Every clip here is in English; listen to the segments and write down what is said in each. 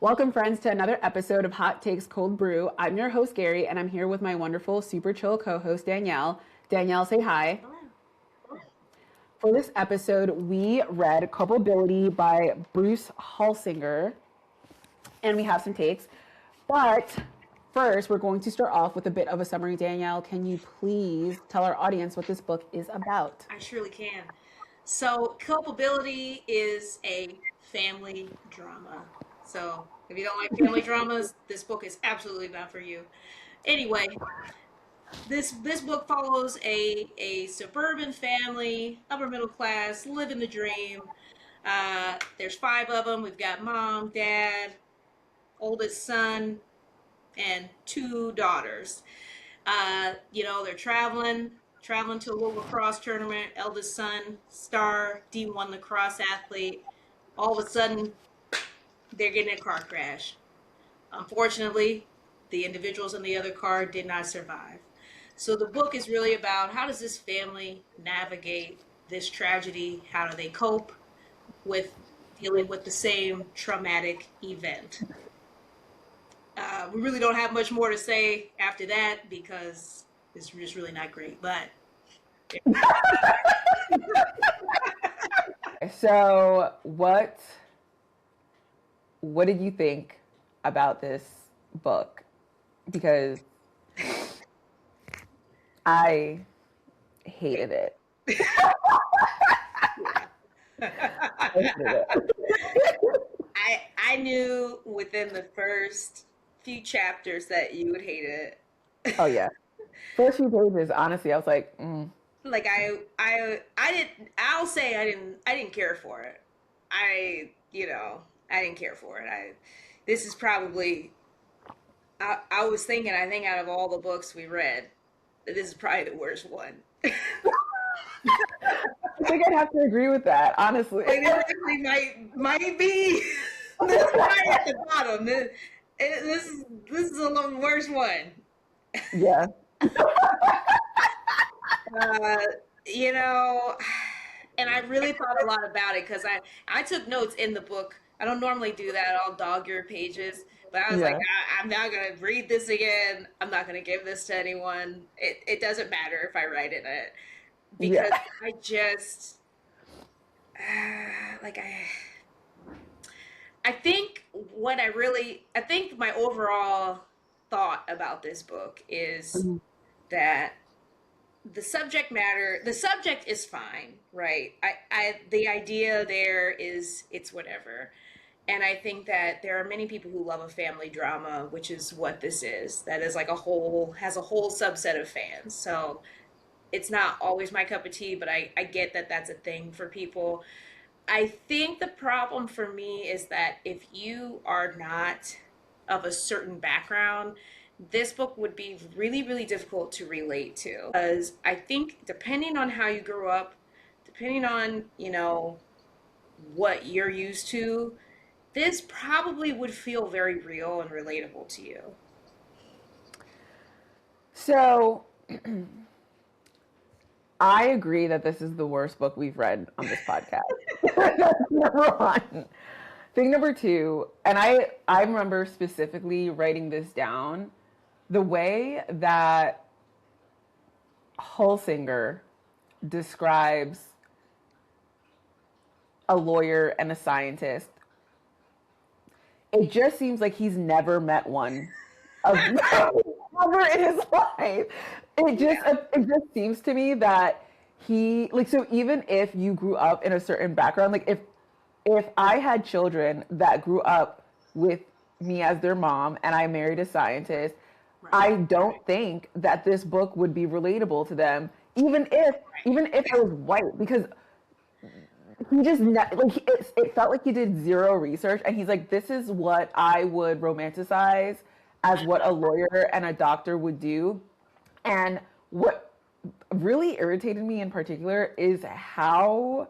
Welcome, friends, to another episode of Hot Takes Cold Brew. I'm your host, Garie, and I'm here with my wonderful, super chill co-host, Danielle. Danielle, say hi. Hello. For this episode, we read Culpability by Bruce Holsinger, and we have some takes. But first, we're going to start off with a bit of a summary. Danielle, can you please tell our audience what this book is about? I surely can. So, Culpability is a family drama. So, if you don't like family dramas, this book is absolutely not for you. Anyway, this book follows a suburban family, upper middle class, living the dream. There's five of them. We've got mom, dad, oldest son, and two daughters. They're traveling to a little lacrosse tournament. Eldest son, star D1 lacrosse athlete. All of a sudden, they're getting in a car crash. Unfortunately, the individuals in the other car did not survive. So the book is really about how does this family navigate this tragedy? How do they cope with dealing with the same traumatic event? We really don't have much more to say after that because it's just really not great. But So, what did you think about this book? Because I hated it. I hated it. I knew within the first few chapters that you would hate it. Oh yeah, first few pages. Honestly, I was like, Like I didn't. I'll say I didn't care for it. I didn't care for it. This is probably. I was thinking. I think out of all the books we read, this is probably the worst one. I think I'd have to agree with that. Honestly, It actually might be. This is right at the bottom. This is the worst one. yeah, Uh, you know, and I really thought a lot about it because I took notes in the book. I don't normally do that. I'll dog your pages, but I was like, yeah, I'm not gonna read this again. I'm not gonna give this to anyone. It doesn't matter if I write in it yeah. because I just like I think I think my overall thought about this book is Mhm. that the subject is fine, right? The idea there is it's whatever. And I think that there are many people who love a family drama, which is what this is. That is like has a whole subset of fans. So it's not always my cup of tea, but I get that that's a thing for people. I think the problem for me is that if you are not of a certain background, this book would be really, really difficult to relate to. Because I think depending on how you grew up, depending on, what you're used to, this probably would feel very real and relatable to you. So I agree that this is the worst book we've read on this podcast. That's number one. Thing number two, and I remember specifically writing this down, the way that Holsinger describes a lawyer and a scientist, it just seems like he's never met one of ever in his life. Yeah. It just seems to me that he like so even if you grew up in a certain background, like if I had children that grew up with me as their mom and I married a scientist, Right. I don't think that this book would be relatable to them, even if I was white, because he just like it felt like he did zero research, and he's like, this is what I would romanticize as what a lawyer and a doctor would do. And what really irritated me in particular is how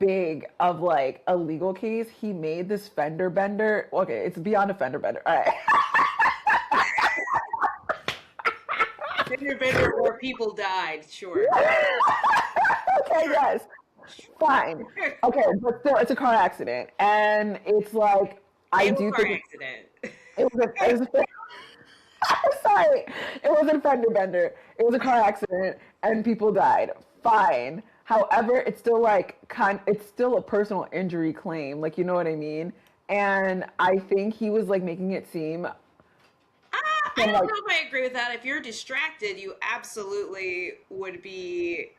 big of like a legal case he made this fender bender. Okay, it's beyond a fender bender. All right. Bigger, bigger, or people died, sure. Okay, yes. Fine. Okay, but still, it's a car accident, and it's like I Fatal do car think accident. it was sorry, it wasn't a fender bender. It was a car accident, and people died. Fine. However, it's still like it's still a personal injury claim. Like, you know what I mean? And I think he was like making it seem I from don't like know if I agree with that. If you're distracted, you absolutely would be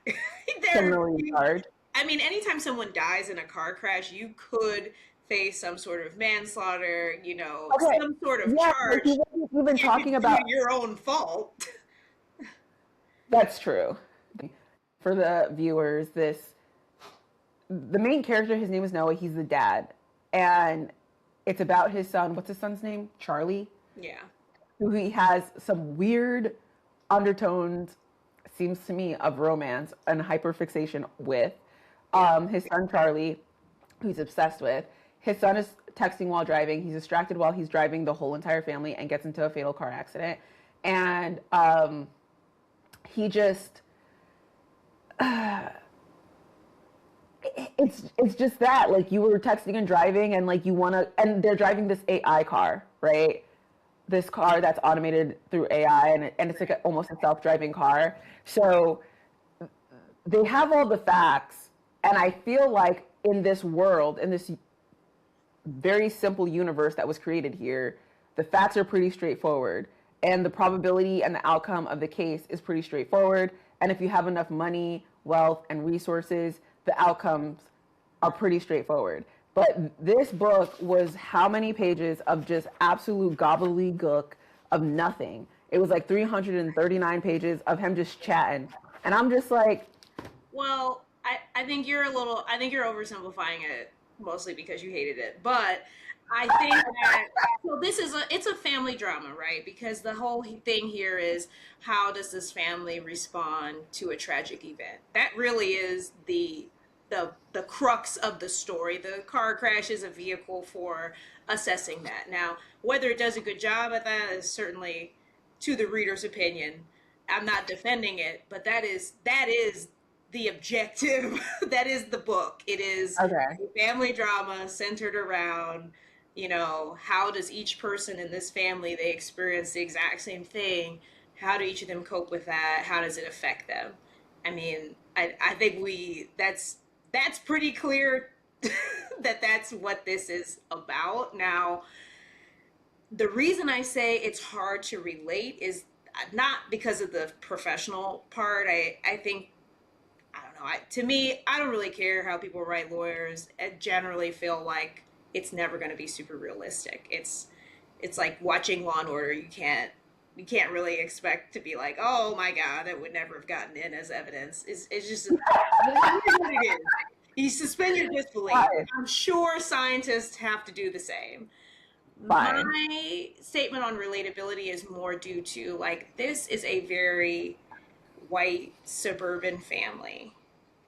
there. criminally charged. I mean, anytime someone dies in a car crash, you could face some sort of manslaughter, Okay, some sort of yeah, but he charge wasn't even if talking it's due about. to your own fault. That's true. For the viewers, the main character, his name is Noah. He's the dad, and it's about his son. What's his son's name? Charlie. Yeah. Who he has some weird undertones, seems to me, of romance and hyperfixation with. Yeah. His son Charlie, who he's obsessed with. His son is texting while driving. He's distracted while he's driving the whole entire family and gets into a fatal car accident. And he just it's just that, like, you were texting and driving, and like you want to, and they're driving this AI car, right? This car that's automated through AI, and it's like almost a self-driving car. So they have all the facts, and I feel like in this world, in this very simple universe that was created here, the facts are pretty straightforward, and the probability and the outcome of the case is pretty straightforward. And if you have enough money, wealth, and resources, the outcomes are pretty straightforward. But this book was how many pages of just absolute gobbledygook of nothing? It was like 339 pages of him just chatting. And I'm just like, Well, I think I think you're oversimplifying it mostly because you hated it. But I think that so it's a family drama, right? Because the whole thing here is how does this family respond to a tragic event? That really is the crux of the story. The car crash is a vehicle for assessing that. Now, whether it does a good job at that is certainly to the reader's opinion. I'm not defending it, but that is the objective. That is the book. It is okay, a family drama centered around, how does each person in this family, they experience the exact same thing? How do each of them cope with that? How does it affect them? I mean, I think that's pretty clear that that's what this is about. Now, the reason I say it's hard to relate is not because of the professional part. I think I don't know. To me, I don't really care how people write lawyers. I generally feel like it's never going to be super realistic. It's like watching Law and Order. You can't really expect to be like, oh my god, that would never have gotten in as evidence. It's just what it is. You suspend your disbelief. fine, I'm sure scientists have to do the same. fine, My statement on relatability is more due to like this is a very white suburban family.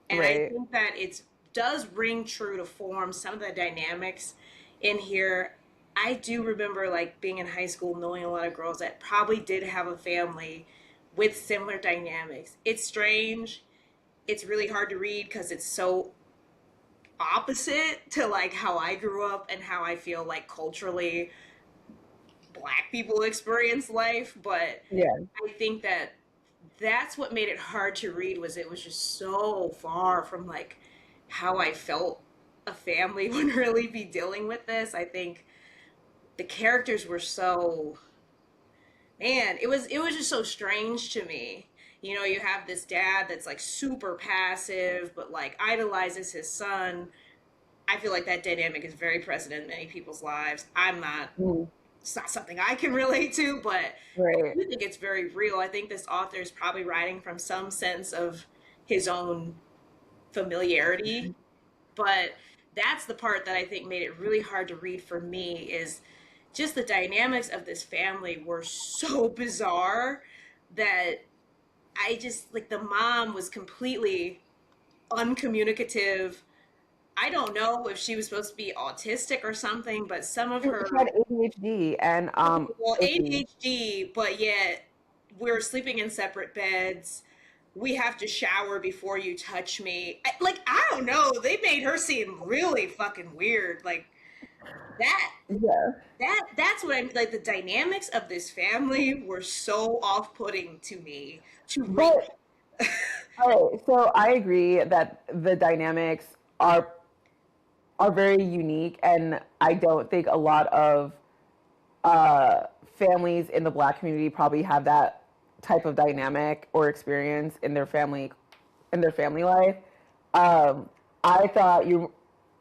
And I right, think that it does ring true to form some of the dynamics in here. I do remember like being in high school, knowing a lot of girls that probably did have a family with similar dynamics. It's strange. It's really hard to read because it's so opposite to like how I grew up and how I feel like culturally black people experience life. But yeah, I think that that's what made it hard to read was it was just so far from like how I felt a family would really be dealing with this. I think the characters were so man, it was just so strange to me. You have this dad that's like super passive but like idolizes his son. I feel like that dynamic is very present in many people's lives. mm, It's not something I can relate to, but I right, do think it's very real. I think this author is probably writing from some sense of his own familiarity, but that's the part that I think made it really hard to read for me is just the dynamics of this family were so bizarre that I just like the mom was completely uncommunicative. I don't know if she was supposed to be autistic or something, but some of she her had ADHD and well, OCD. ADHD, but yet we're sleeping in separate beds. we have to shower before you touch me. I don't know. They made her seem really fucking weird. Like that Yeah. that's what I'm like. The dynamics of this family were so off-putting to me to read. But oh, so I agree that the dynamics are are very unique, and I don't think a lot of uh, families in the Black community probably have that type of dynamic or experience in their family life. Um, I thought you,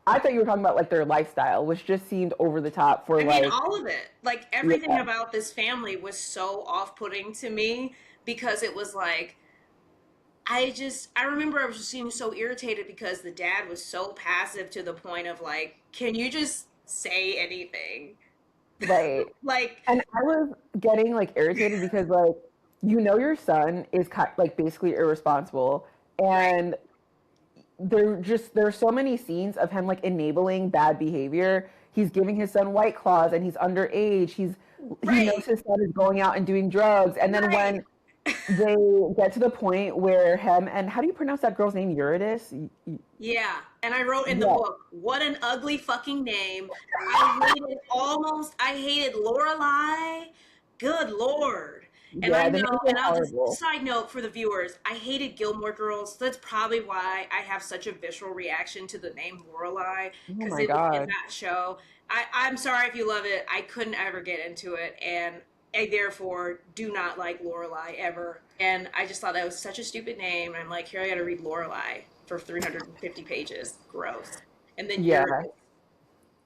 I thought you were talking about like their lifestyle, which just seemed over the top for I mean, like, all of it. Like everything yeah, about this family was so off-putting to me because it was like I remember I was just being so irritated because the dad was so passive to the point of like, can you just say anything? right. Like, And I was getting like irritated because like you know your son is like basically irresponsible, right, and there's so many scenes of him like enabling bad behavior. He's giving his son white claws and he's underage. He knows right, his son is going out and doing drugs. And then right. when they get to the point where him and how do you pronounce that girl's name? Eurydice? Yeah, and I wrote in the Yeah. book, what an ugly fucking name. I hated Lorelai. Good Lord. And I Yeah, the names know, are and I'll just, horrible. side note for the viewers, I hated Gilmore Girls. That's probably why I have such a visceral reaction to the name Lorelai, Oh because my it was in God. that show. I'm sorry if you love it. I couldn't ever get into it, and I therefore do not like Lorelai ever. And I just thought that was such a stupid name. I'm like, here I got to read Lorelai for 350 pages. Gross. And then Yeah. Eurydice.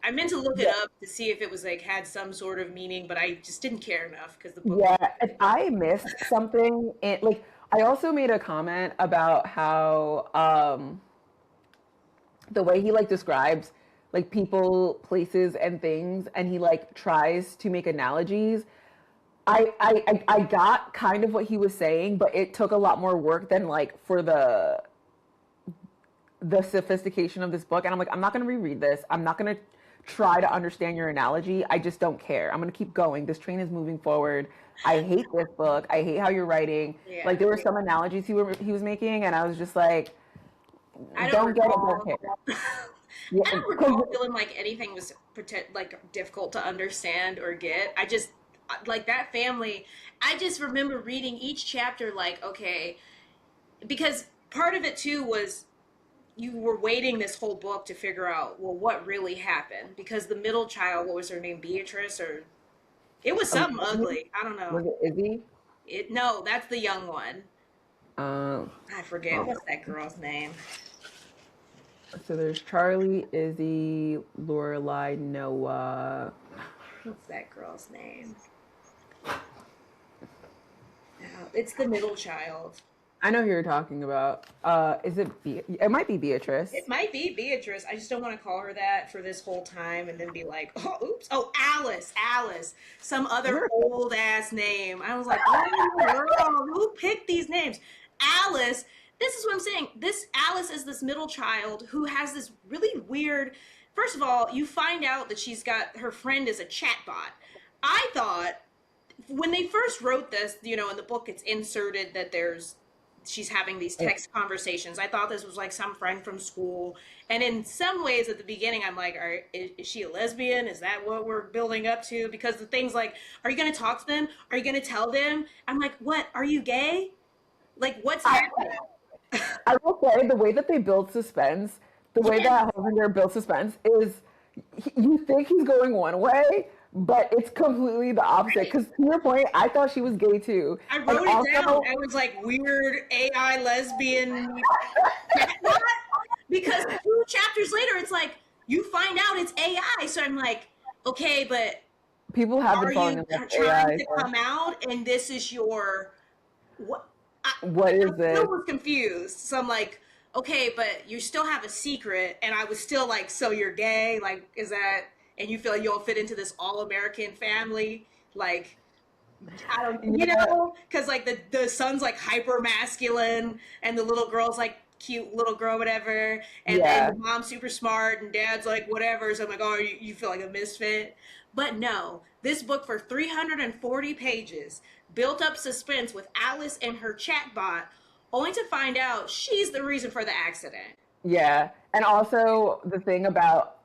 I meant to look it Yeah. up to see if it was like had some sort of meaning, but I just didn't care enough because the book was Yeah. If I missed something, like I also made a comment about how the way he like describes like people, places, and things, and he like tries to make analogies. I got kind of what he was saying, but it took a lot more work than like for the sophistication of this book. And I'm like, I'm not going to reread this. I'm not going to try to understand your analogy. I just don't care. I'm going to keep going. This train is moving forward. I hate this book. I hate how you're writing. yeah. Like there were some analogies he was making, and I was just like, I don't don't get it, don't recall. care. I Yeah, don't recall feeling like anything was like difficult to understand or get. I just like that family. I just remember reading each chapter like, okay, because part of it too was you were waiting this whole book to figure out well what really happened because the middle child, what was her name, Beatrice, or it was something ugly. I don't know. was it Izzy? It no, that's the young one. Um, I forget what's that girl's name. so there's Charlie, Izzy, Lorelai, Noah. What's that girl's name? No, it's the middle child. I know who you're talking about. Is it? It might be Beatrice. It might be Beatrice. I just don't want to call her that for this whole time and then be like, oh, oops. Oh, Alice. Alice. Some other old ass name. I was like, what in the world? Who picked these names? Alice. This is what I'm saying. This Alice is this middle child who has this really weird. First of all, you find out that she's got her friend is a chatbot. I thought when they first wrote this, you know, in the book, it's inserted that she's having these text conversations. I thought this was like some friend from school. And in some ways at the beginning, I'm like, is she a lesbian? Is that what we're building up to? Because the things like, are you going to talk to them? Are you going to tell them? I'm like, what? Are you gay? Like, what's happening? I will say the way that they build suspense, the way Yeah, that Holsinger builds suspense is you think he's going one way, but it's completely the opposite. right. Because to your point, I thought she was gay too, I and wrote it down. also I was like, weird AI lesbian chatbot. Because two chapters later, it's like, you find out it's AI. So I'm like, okay, but people have been are falling you in love with trying AI. to So come out and this is your what what I is still this? was confused. So I'm like, okay, but you still have a secret, and I was still like, so you're gay? Like, is that and you feel like you'll fit into this all American family? Like I don't, you Yeah, know, because like the son's like hyper masculine, and the little girl's like cute little girl, whatever, and then yeah. the mom's super smart, and dad's like whatever. So I'm like, oh, you feel like a misfit, but no, this book for 340 pages built up suspense with Alice and her chatbot only to find out she's the reason for the accident. Yeah. And also the thing about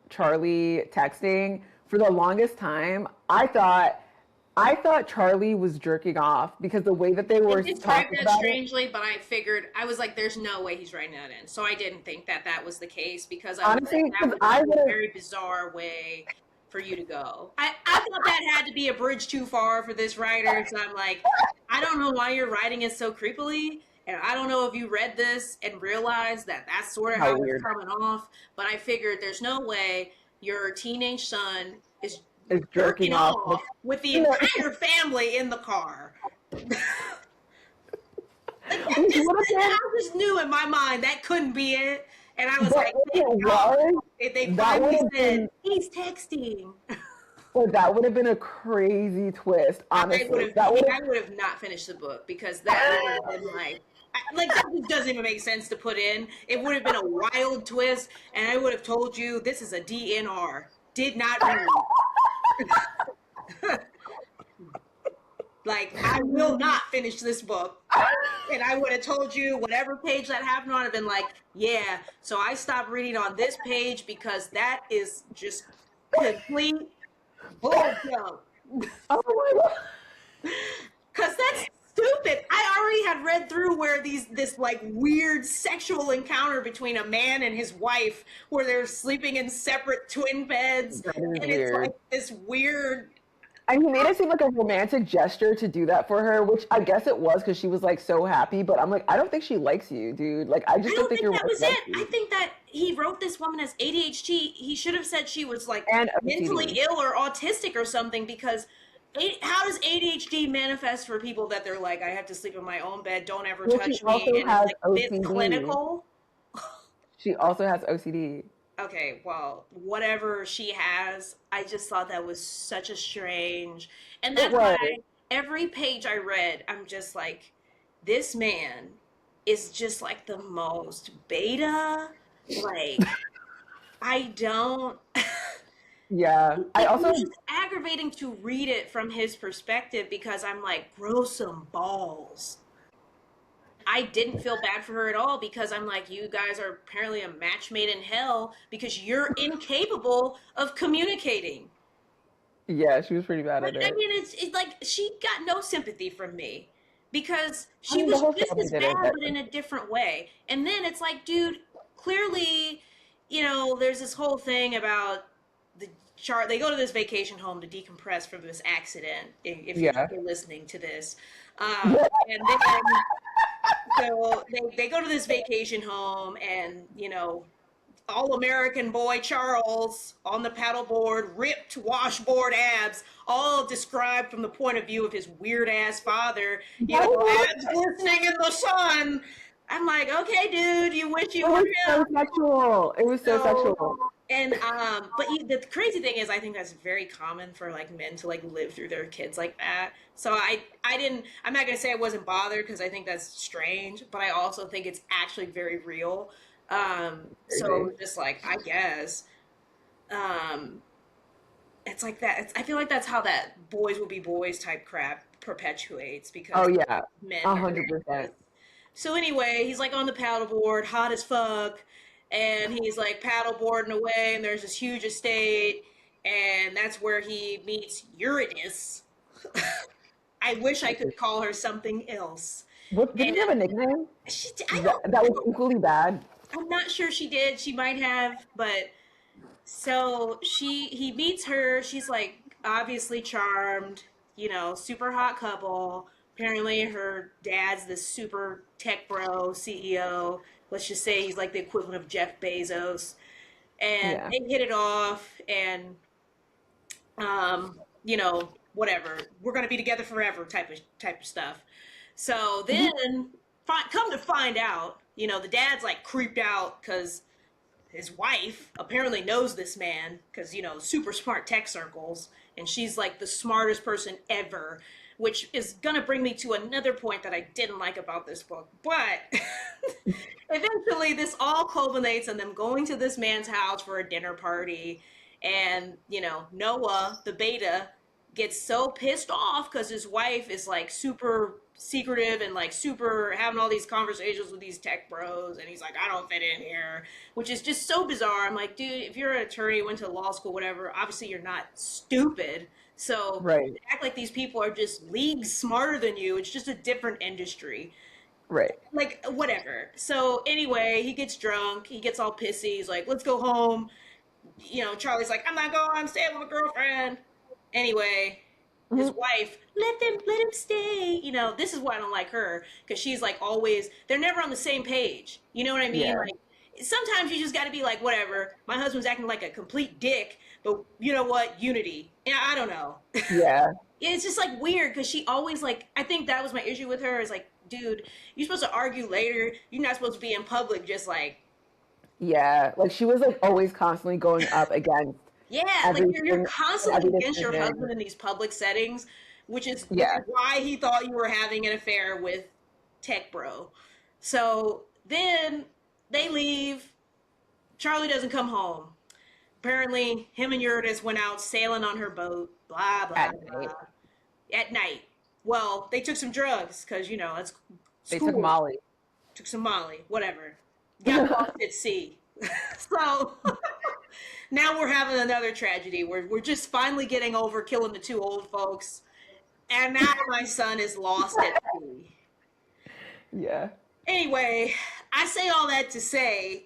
Charlie texting, for the longest time, I thought Charlie was jerking off because the way that they They were described talking that about it. strangely, but I figured, I was like, there's no way he's writing that in. So I didn't think that that was the case because I was like, Honestly, that because would I just be a would very bizarre way for you to go. I thought that had to be a bridge too far for this writer. So I'm like, I don't know why you're writing it so creepily. And I don't know if you read this and realized that that's sort of how how it's weird coming off. But I figured there's no way your teenage son is is jerking jerking off. off with the You know, entire family in the car. Like which would have been, I just knew in my mind that couldn't be it, and I was but like, if it thank God. was, They that would finally have said been, he's texting. or that would have been a crazy twist. Honestly, that would I would have not finished the book because that would have been like that just doesn't even make sense to put in. It would have been a wild twist, and I would have told you this is a DNR. Did not read. Like, I will not finish this book. And I would have told you whatever page that happened on, I'd been like, yeah, so I stopped reading on this page because that is just complete bullshit. oh my god. Because that's stupid. I already had read through where this like weird sexual encounter between a man and his wife where they're sleeping in separate twin beds. That is And it's weird. like this weird. And he made it seem like a romantic gesture to do that for her, which I guess it was because she was like so happy. But I'm like, I don't think she likes you, dude. Like, I I just don't don't think think your that wife was likes it. I you. think that he wrote this woman as ADHD. He should have said she was like And mentally OCD. ill or autistic or something because how does ADHD manifest for people that they're like, I have to sleep in my own bed, don't ever Well, she touch me, also and it's has like this OCD. clinical? She also has OCD. Okay, well, whatever she has, I just thought that was such a strange. And It that's why was. every page I read, I'm just like, this man is just like the most beta. Like, I don't. Yeah. I It was also, just aggravating to read it from his perspective because I'm like, grow some balls. I didn't feel bad for her at all because I'm like, you guys are apparently a match made in hell because you're incapable of communicating. yeah, she was pretty bad Like, at I it. mean, it's like she got no sympathy from me because I she mean, the was whole just family as did it, bad, but but in a different way. And then it's like, dude, clearly, there's this whole thing about the chart. They go to this vacation home to decompress from this accident. If you're yeah. still listening to this, Yeah. and then so they go to this vacation home and all American boy Charles on the paddleboard, ripped washboard abs, all described from the point of view of his weird ass father, That was, abs glistening in the sun. I'm like, okay, dude, you wish you it were was so him. sexual. It was so So, sexual. and but the crazy thing is, I think that's very common for like men to like live through their kids like that. So I didn't. I'm not gonna say I wasn't bothered because I think that's strange, but I also think it's actually very real. So Crazy. just like I guess, um, it's like that. I feel like that's how that boys will be boys type crap perpetuates Oh because yeah. men A are hundred this. percent. So anyway, he's like on the paddleboard, hot as fuck, and he's like paddleboarding away, and there's this huge estate, and that's where he meets Uranus. I wish I could call her something else. What, did And she have a nickname I that, don't, that was equally bad? I'm not sure she did. She might have, but so he meets her. She's like obviously charmed, super hot couple. Apparently her dad's this super tech bro CEO. Let's just say he's like the equivalent of Jeff Bezos. And Yeah. they hit it off and whatever. We're gonna be together forever type of stuff. So Mhm. then come to find out, the dad's like creeped out because his wife apparently knows this man because super smart tech circles, and she's like the smartest person ever, which is gonna bring me to another point that I didn't like about this book. But eventually this all culminates in them going to this man's house for a dinner party, and Noah the beta gets so pissed off because his wife is like super secretive and like super having all these conversations with these tech bros, and he's like, I don't fit in here, which is just so bizarre. I'm like, dude, if you're an attorney, went to law school, whatever, obviously you're not stupid. So Right. act like these people are just leagues smarter than you. It's just a different industry. Right. Like, whatever. So anyway, he gets drunk, he gets all pissy, he's like, let's go home. Charlie's like, I'm not going, I'm staying with my girlfriend. Anyway, his Mhm. wife, let him stay. This is why I don't like her, because she's like always, they're never on the same page. You know what I mean? Yeah. Like, sometimes you just got to be like, whatever. My husband's acting like a complete dick, but you know what? Unity. Yeah, I don't know. Yeah. It's just like weird because she always like, I think that was my issue with her, is like, dude, you're supposed to argue later. You're not supposed to be in public just like, Yeah. Like she was like always constantly going up against yeah, like you're everything, constantly every against your decision. husband in these public settings, which is Yeah. why he thought you were having an affair with Tech Bro. So then they leave. Charlie doesn't come home. Apparently, him and Eurydice went out sailing on her boat. Blah blah At night. blah. At night. Well, they took some drugs because that's They took school. Molly. Took some Molly, whatever. Got lost at sea. So now we're having another tragedy. We're just finally getting over killing the two old folks, and now my son is lost at sea. Yeah. Anyway, I say all that to say,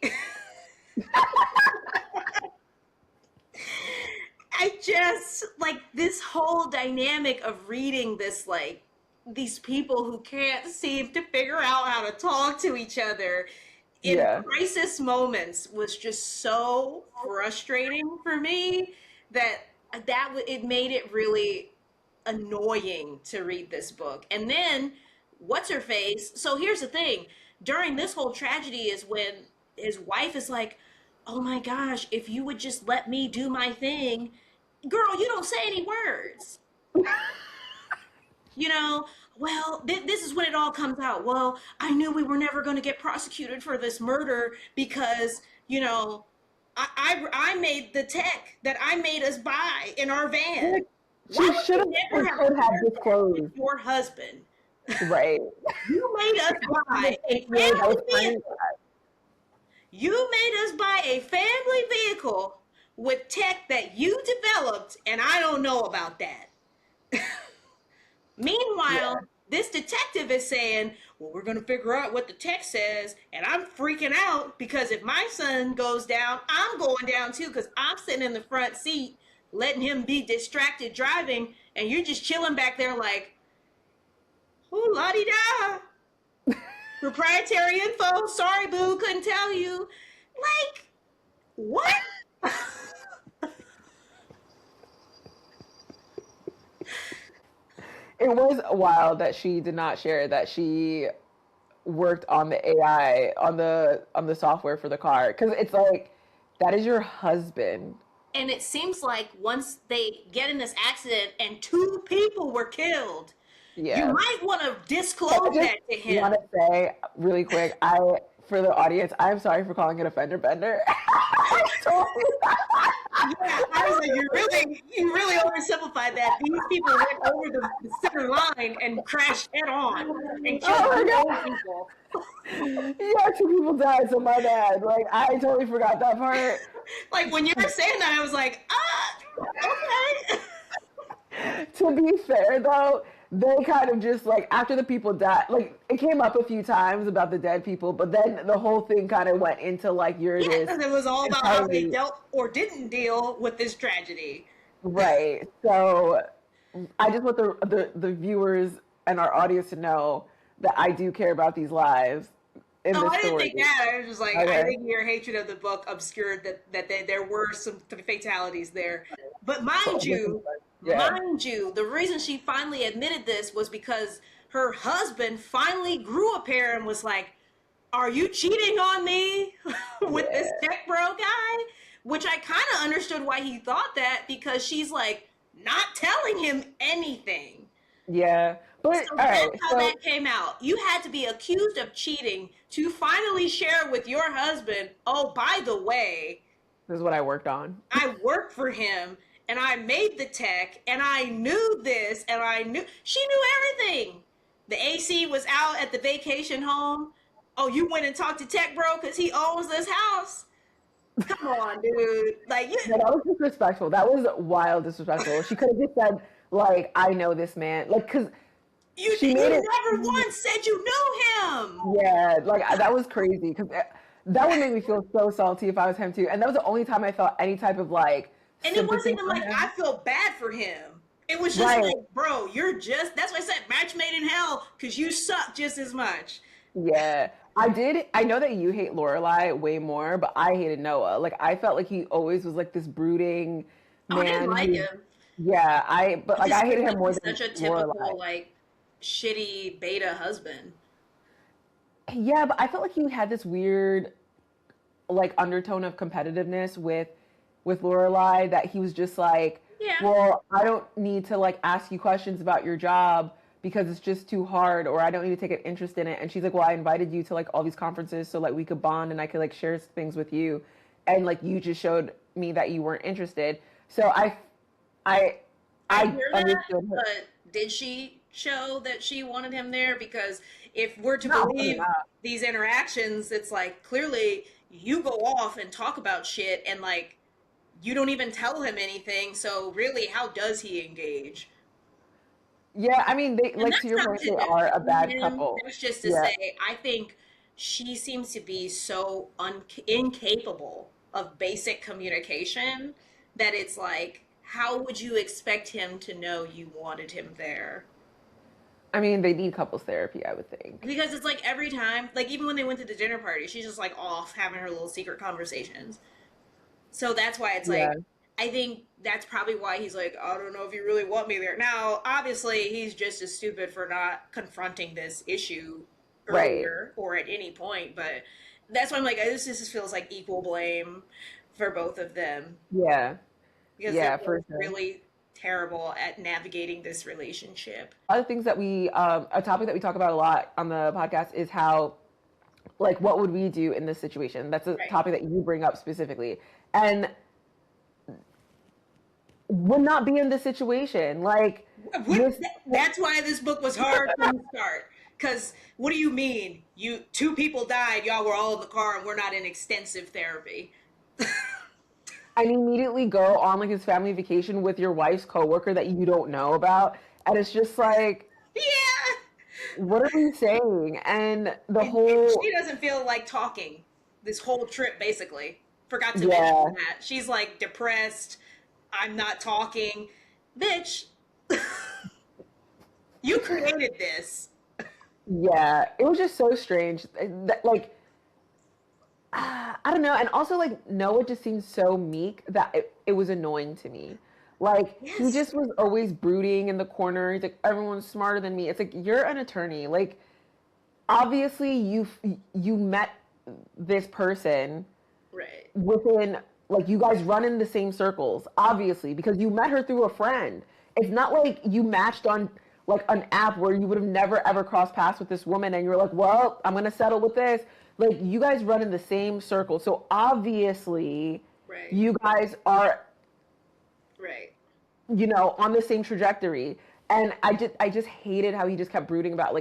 I just like this whole dynamic of reading this, like these people who can't seem to figure out how to talk to each other in Yeah. crisis moments was just so frustrating for me that it made it really annoying to read this book. And then what's her face? So here's the thing. During this whole tragedy is when his wife is like, "Oh my gosh, if you would just let me do my thing, girl, you don't say any words." you know, well, this is when it all comes out. Well, I knew we were never going to get prosecuted for this murder because, I made the tech that I made us buy in our van. Like, Why she would should you have never and have could have shared that with disclosed. your husband? Right. You made us buy a That family was funny. vehicle. You made us buy a family vehicle with tech that you developed, and I don't know about that. Yeah. Meanwhile, this detective is saying, well, we're going to figure out what the text says. And I'm freaking out because if my son goes down, I'm going down too because I'm sitting in the front seat letting him be distracted driving. And you're just chilling back there like, ooh, la di da. Proprietary info. Sorry, boo. Couldn't tell you. Like, what? It was wild that she did not share that she worked on the AI on the software for the car because it's like that is your husband. And it seems like once they get in this accident and two people were killed, you Yeah. might want to I disclose just that to want him. to say really quick, for the audience, I'm sorry for calling it a fender bender. Totally. Yeah, I was like, you really oversimplified that. These people went over the center line and crashed head on and killed Oh my two old god. people. Yeah, two people died, so my bad. Like I totally forgot that part. Like when you were saying that, I was like, okay. To be fair though, they kind of just like after the people died, like it came up a few times about the dead people, but then the whole thing kind of went into like you're Yeah, this because it was all about how they entirely dealt or didn't deal with this tragedy. right. So I just want the viewers and our audience to know that I do care about these lives in Oh, this I didn't story. think that. I was just like, I Okay. think your hatred of the book obscured that there were some fatalities there. But mind you, Yeah. the reason she finally admitted this was because her husband finally grew a pair and was like, "Are you cheating on me with this Yeah. tech bro guy?" Which I kind of understood why he thought that because she's like not telling him anything. Yeah. But So all that's right. how So that came out. You had to be accused of cheating to finally share with your husband, oh, by the way, this is what I worked on. I work for him and I made the tech, and I knew this, and I knew she knew everything. The AC was out at the vacation home. Oh, you went and talked to Tech Bro because he owns this house. Come on, dude. Like you, No, that was disrespectful. That was wild disrespectful. She could have just said, like, I know this man. Like, because she made you it. never once said you knew him. Yeah, like, that was crazy. Because that would make me feel so salty if I was him too. And that was the only time I felt any type of, like, And it wasn't sympathy even for like I him. feel bad for him. It was just Right. like, bro, you're just, that's why I said match made in hell because you suck just as much. Yeah. I did. I know that you hate Lorelai way more, but I hated Noah. Like, I felt like he always was like this brooding Oh, I didn't man like who, him. yeah, but I like just I feel hated him like more he's than such a Lorelai. typical, like, shitty beta husband. Yeah, but I felt like he had this weird like undertone of competitiveness with Lorelai that he was just like, Yeah. well, I don't need to like ask you questions about your job because it's just too hard, or I don't need to take an interest in it. And she's like, well, I invited you to like all these conferences so like we could bond and I could like share things with you, and like you just showed me that you weren't interested. So I I I hear that, understood her. but did she show that she wanted him there? Because if we're to No, of course believe not. these interactions, it's like clearly you go off and talk about shit and like you don't even tell him anything. So really, how does he engage? Yeah, I mean, they And like to that's your not point, to they are a defend bad him. couple. That's just to Yeah, say, I think she seems to be so incapable of basic communication that it's like, how would you expect him to know you wanted him there? I mean, they need couples therapy, I would think. Because it's like every time, like even when they went to the dinner party, she's just like off having her little secret conversations. So that's why it's Yeah, like, I think that's probably why he's like, I don't know if you really want me there. Now, obviously, he's just as stupid for not confronting this issue right. earlier or at any point. But that's why I'm like, this just feels like equal blame for both of them Yeah, because they're yeah, for both sure. really terrible at navigating this relationship. Other things that a topic that we talk about a lot on the podcast is how, like, what would we do in this situation? That's a Right. topic that you bring up specifically. And would not be in this situation. Like, this, That's why this book was hard from the start. Because what do you mean? You two people died. Y'all were all in the car, and we're not in extensive therapy. and immediately go on like his family vacation with your wife's coworker that you don't know about. And it's just like, Yeah. what are we saying? And the And she whole, doesn't feel like talking this whole trip, basically. Forgot to mention yeah, that. She's like depressed. I'm not talking. Bitch, you created this. yeah, it was just so strange. Like, I don't know. And also, like, Noah just seemed so meek that it was annoying to me. Like, he Yes. just was always brooding in the corner. He's like, everyone's smarter than me. It's like, you're an attorney. Like, obviously, you met this person Right. within, like, you guys run in the same circles, obviously, because you met her through a friend. It's not like you matched on, like, an app where you would have never ever crossed paths with this woman and you're like, well, I'm going to settle with this. Like, you guys run in the same circle. So obviously, Right. you guys are, Right. on the same trajectory. And I just hated how he just kept brooding about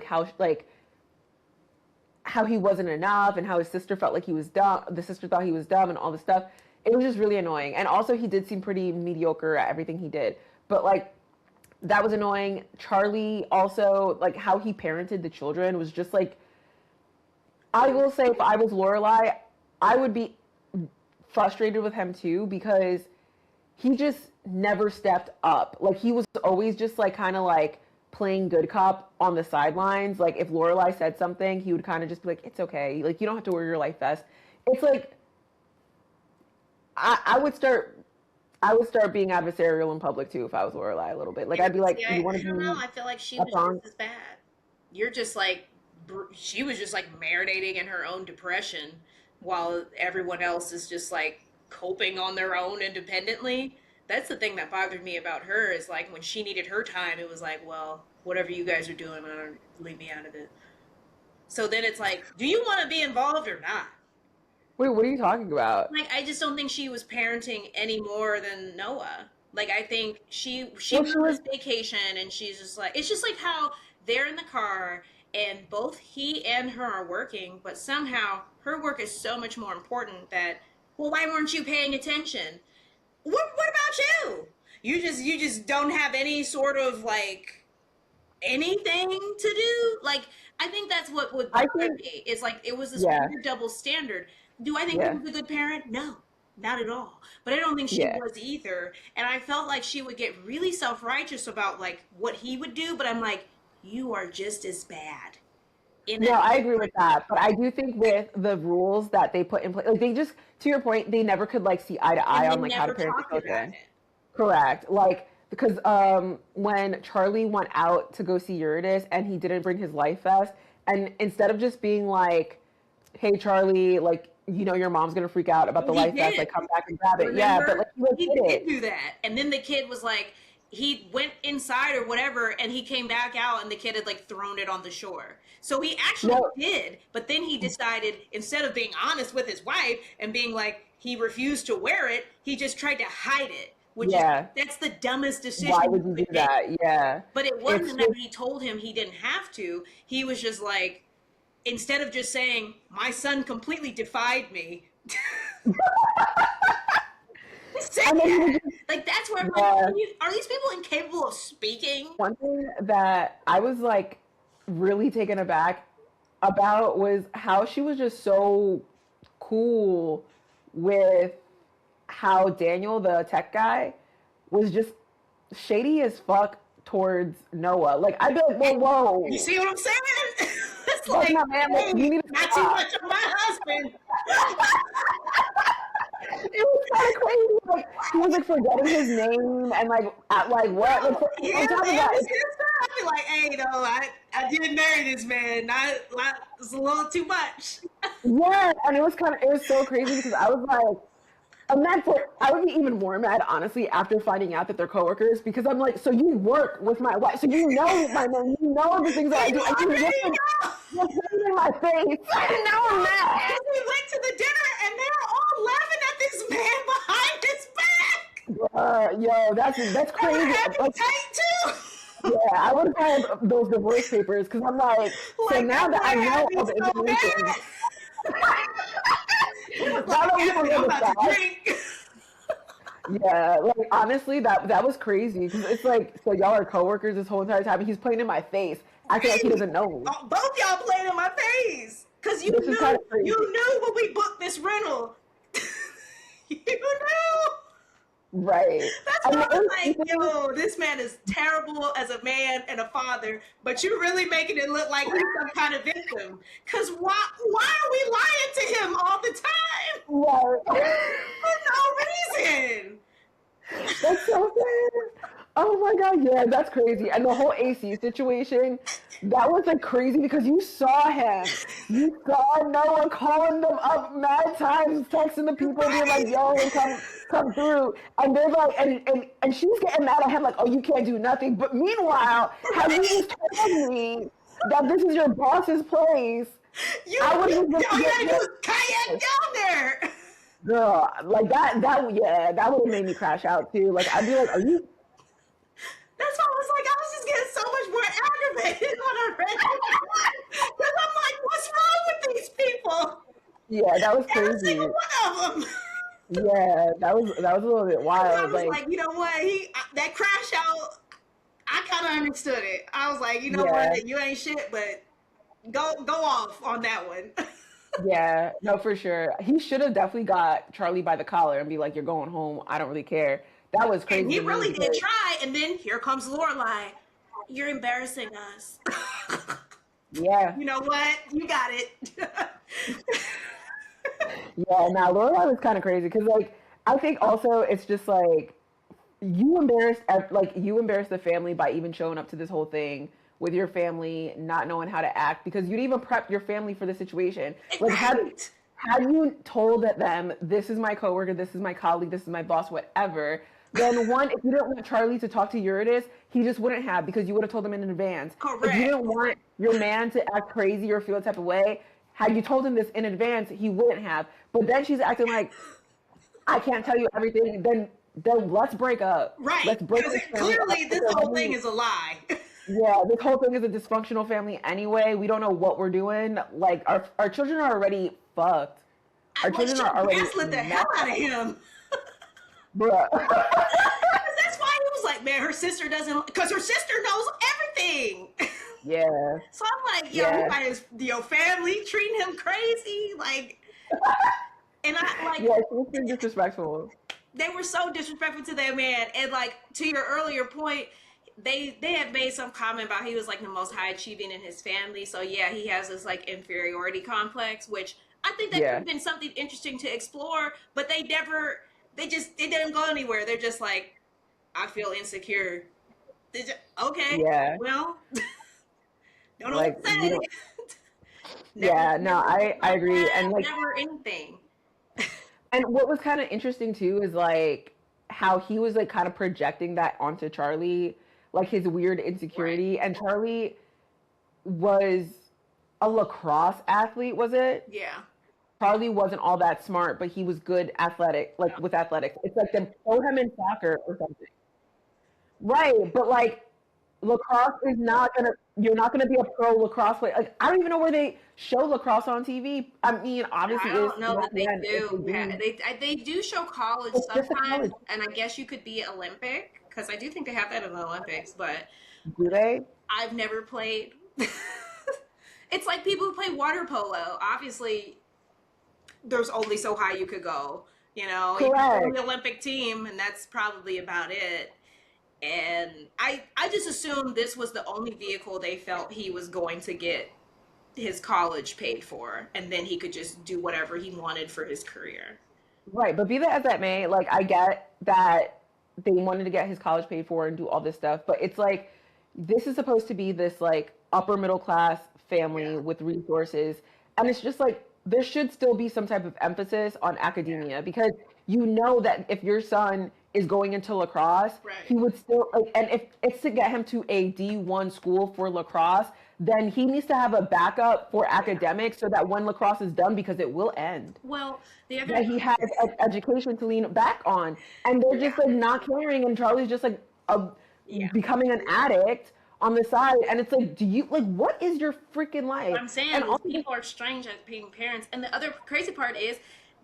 how he wasn't enough and how his sister felt like he was dumb. The sister thought he was dumb and all this stuff. It was just really annoying. And also, he did seem pretty mediocre at everything he did. But like, that was annoying. Charlie also, like, how he parented the children was just like, I will say, if I was Lorelai, I would be frustrated with him too because he just never stepped up. Like, he was always just like kind of like playing good cop on the sidelines. Like, if Lorelai said something, he would kind of just be like, "It's okay. Like, you don't have to wear your life vest." It's like, I would start. I would start being adversarial in public too if I was Lorelai a little bit. Like, I'd be like, See, "You want I to don't know. be I feel like she up was on?" just as bad. You're just like, she was just like marinating in her own depression while everyone else is just like coping on their own independently. That's the thing that bothered me about her is like when she needed her time, it was like, well, whatever you guys are doing, leave me out of it. So then it's like, do you want to be involved or not? Wait, what are you talking about? Like, I just don't think she was parenting any more than Noah. Like I think she Well, went she on was this vacation and she's just like, it's just like how they're in the car and both he and her are working, but somehow her work is so much more important that, well, why weren't you paying attention? What about you? You just don't have any sort of like anything to do. Like I think that's what would I bother think me. It's like it was this yeah, weird double standard. Do I think he yeah, was a good parent? No, not at all. But I don't think she yeah. was either. And I felt like she would get really self righteous about like what he would do. But I'm like, you are just as bad in No, a I agree with different way. that, but I do think with the rules that they put in place, like they just, to your point, they never could like see eye to eye And they on like how to never parent the talked about children. it. Correct. Like because when Charlie went out to go see Eurydice and he didn't bring his life vest, and instead of just being like, "Hey Charlie, like your mom's gonna freak out about Well, the he life vest, did. like come back and grab it." Yeah, but like Remember? he like He did did it. do that. And then the kid was like, he went inside or whatever, and he came back out, and the kid had like thrown it on the shore. So he actually No, did, but then he decided instead of being honest with his wife and being like, he refused to wear it, he just tried to hide it, which is, yeah. that's the dumbest Why decision would you you do could make. that? Yeah. But it It's wasn't that just he told him he didn't have to. He was just like, instead of just saying, my son completely defied me, say and then he was that. just Like that's where I'm like, yeah. are these people incapable of speaking? One thing that I was like really taken aback about was how she was just so cool with how Daniel, the tech guy, was just shady as fuck towards Noah. Like I'd be like, whoa, You whoa, see what I'm saying? It's like like, my man, like, hey, you need to not too stop. much of my husband. It was kind of crazy. Like he was like forgetting his name and like at like what? Like on Him top of and that, his sister, I'd be like, hey, no, I did marry this man. It's a little too much. yeah, and it was so crazy because I was like, I'm mad for. I would be even more mad, honestly, after finding out that they're coworkers because I'm like, so you work with my wife, so you know my name, you know the things that I You do, and you're already just know. you're putting in my face. Now I'm mad. Because we went to the dinner and they're all laughing at this man behind his back. Yo, that's They were crazy. having Like, tight too. yeah, I would have had those divorce papers because I'm like, so Like now that that boy I had know me all the so information, mad. He was now like, that we Catherine, know I'm the about to facts, drink. yeah, like honestly, that was crazy because it's like, so y'all are coworkers this whole entire time, and he's playing in my face, acting like he Right. doesn't know me. Oh, both y'all played in my face. Cause you This is kind knew of crazy. you knew when we booked this rental. You knew. Right. That's And why I was the like, thing, yo, this man is terrible as a man and a father, but you're really making it look like he's some kind of victim. Cause why are we lying to him all the time? right. For no reason. That's so sad. Oh my god, yeah, that's crazy. And the whole AC situation, that was like crazy because you saw him. You saw Noah calling them up mad times, texting the people, being like, Right? yo, come through. And they're like, and she's getting mad at him, like, oh, you can't do nothing. But meanwhile, had you Right? just told me that this is your boss's place, I would have All just you gotta do is get kayak down there. girl, like yeah, that would have made me crash out too. Like I'd be like, are you That's why I was like, I was just getting so much more aggravated when I read it. Because I'm like, what's wrong with these people? yeah, that was Every crazy. single one of them. Yeah, that was a little bit And I wild. was Like, like, you know what? That crash out, I kind of understood it. I was like, you know yeah, what? You ain't shit, but go off on that one. yeah, no, for sure. He should have definitely got Charlie by the collar and be like, "You're going home. I don't really care." That was And crazy he to me really did because try. And then here comes Lorelai. You're embarrassing us. yeah, You know what? You got it. yeah. Now Lorelai was kind of crazy because like I think also it's just like you embarrassed the family by even showing up to this whole thing with your family not knowing how to act because you'd even prepped your family for the situation. Like Right. had you told them this is my coworker, this is my colleague, this is my boss, whatever, then one, if you didn't want Charlie to talk to Eurydice, he just wouldn't have because you would have told him in advance. If you Correct. didn't want your man to act crazy or feel a type of way, had you told him this in advance, he wouldn't have. But then she's acting like I can't tell you everything. Then then let's break up. Right. Let's break Because this family up. clearly this whole thing is a lie. Yeah, this whole thing is a dysfunctional family anyway. We don't know what we're doing. Like our children are already fucked. Our Like, children she are already gaslit the hell out of him. bruh. That's why he was like, man, her sister doesn't, because her sister knows everything. Yeah. So I'm like, yo, you guys, your family treating him crazy, like, and I like, Yeah, she's been disrespectful. they were so disrespectful to that man, and like to your earlier point, they had made some comment about he was like the most high achieving in his family. So yeah, he has this like inferiority complex, which I think that could have been something interesting to explore, but they never, they didn't go anywhere. They're just like, I feel insecure. Okay, well, don't know like, what to say. I agree. And like, never anything. and what was kind of interesting too is like how he was like kind of projecting that onto Charlie, like his weird insecurity. And Charlie was a lacrosse athlete, was it? Yeah. Charlie wasn't all that smart, but he was good athletic, like with athletics. It's like they throw him in soccer or something. Right, but like lacrosse is not gonna. You're not gonna be a pro lacrosse player. Like I don't even know where they show lacrosse on TV. I mean, obviously, I don't know that they ESPN, do. Yeah, they do show college It's just a sometimes, college. and I guess you could be Olympic because I do think they have that in the Olympics. But Do they? I've never played. It's like people who play water polo. Obviously, there's only so high you could go. You know, you can go on the Olympic team, and that's probably about it. And I just assumed this was the only vehicle they felt he was going to get his college paid for, and then he could just do whatever he wanted for his career. Right, but be that as that may, like I get that they wanted to get his college paid for and do all this stuff, but it's like this is supposed to be this like upper middle class family with resources, and it's just like there should still be some type of emphasis on academia because you know that if your son is going into lacrosse, he would still like, and if it's to get him to a D1 school for lacrosse, then he needs to have a backup for academics so that when lacrosse is done, because it will end. Well, the other that he has education to lean back on, and they're just like not caring, and Charlie's just like becoming an addict on the side, and it's like, do you like what is your freaking life? What I'm saying and is people are strange at being parents, and the other crazy part is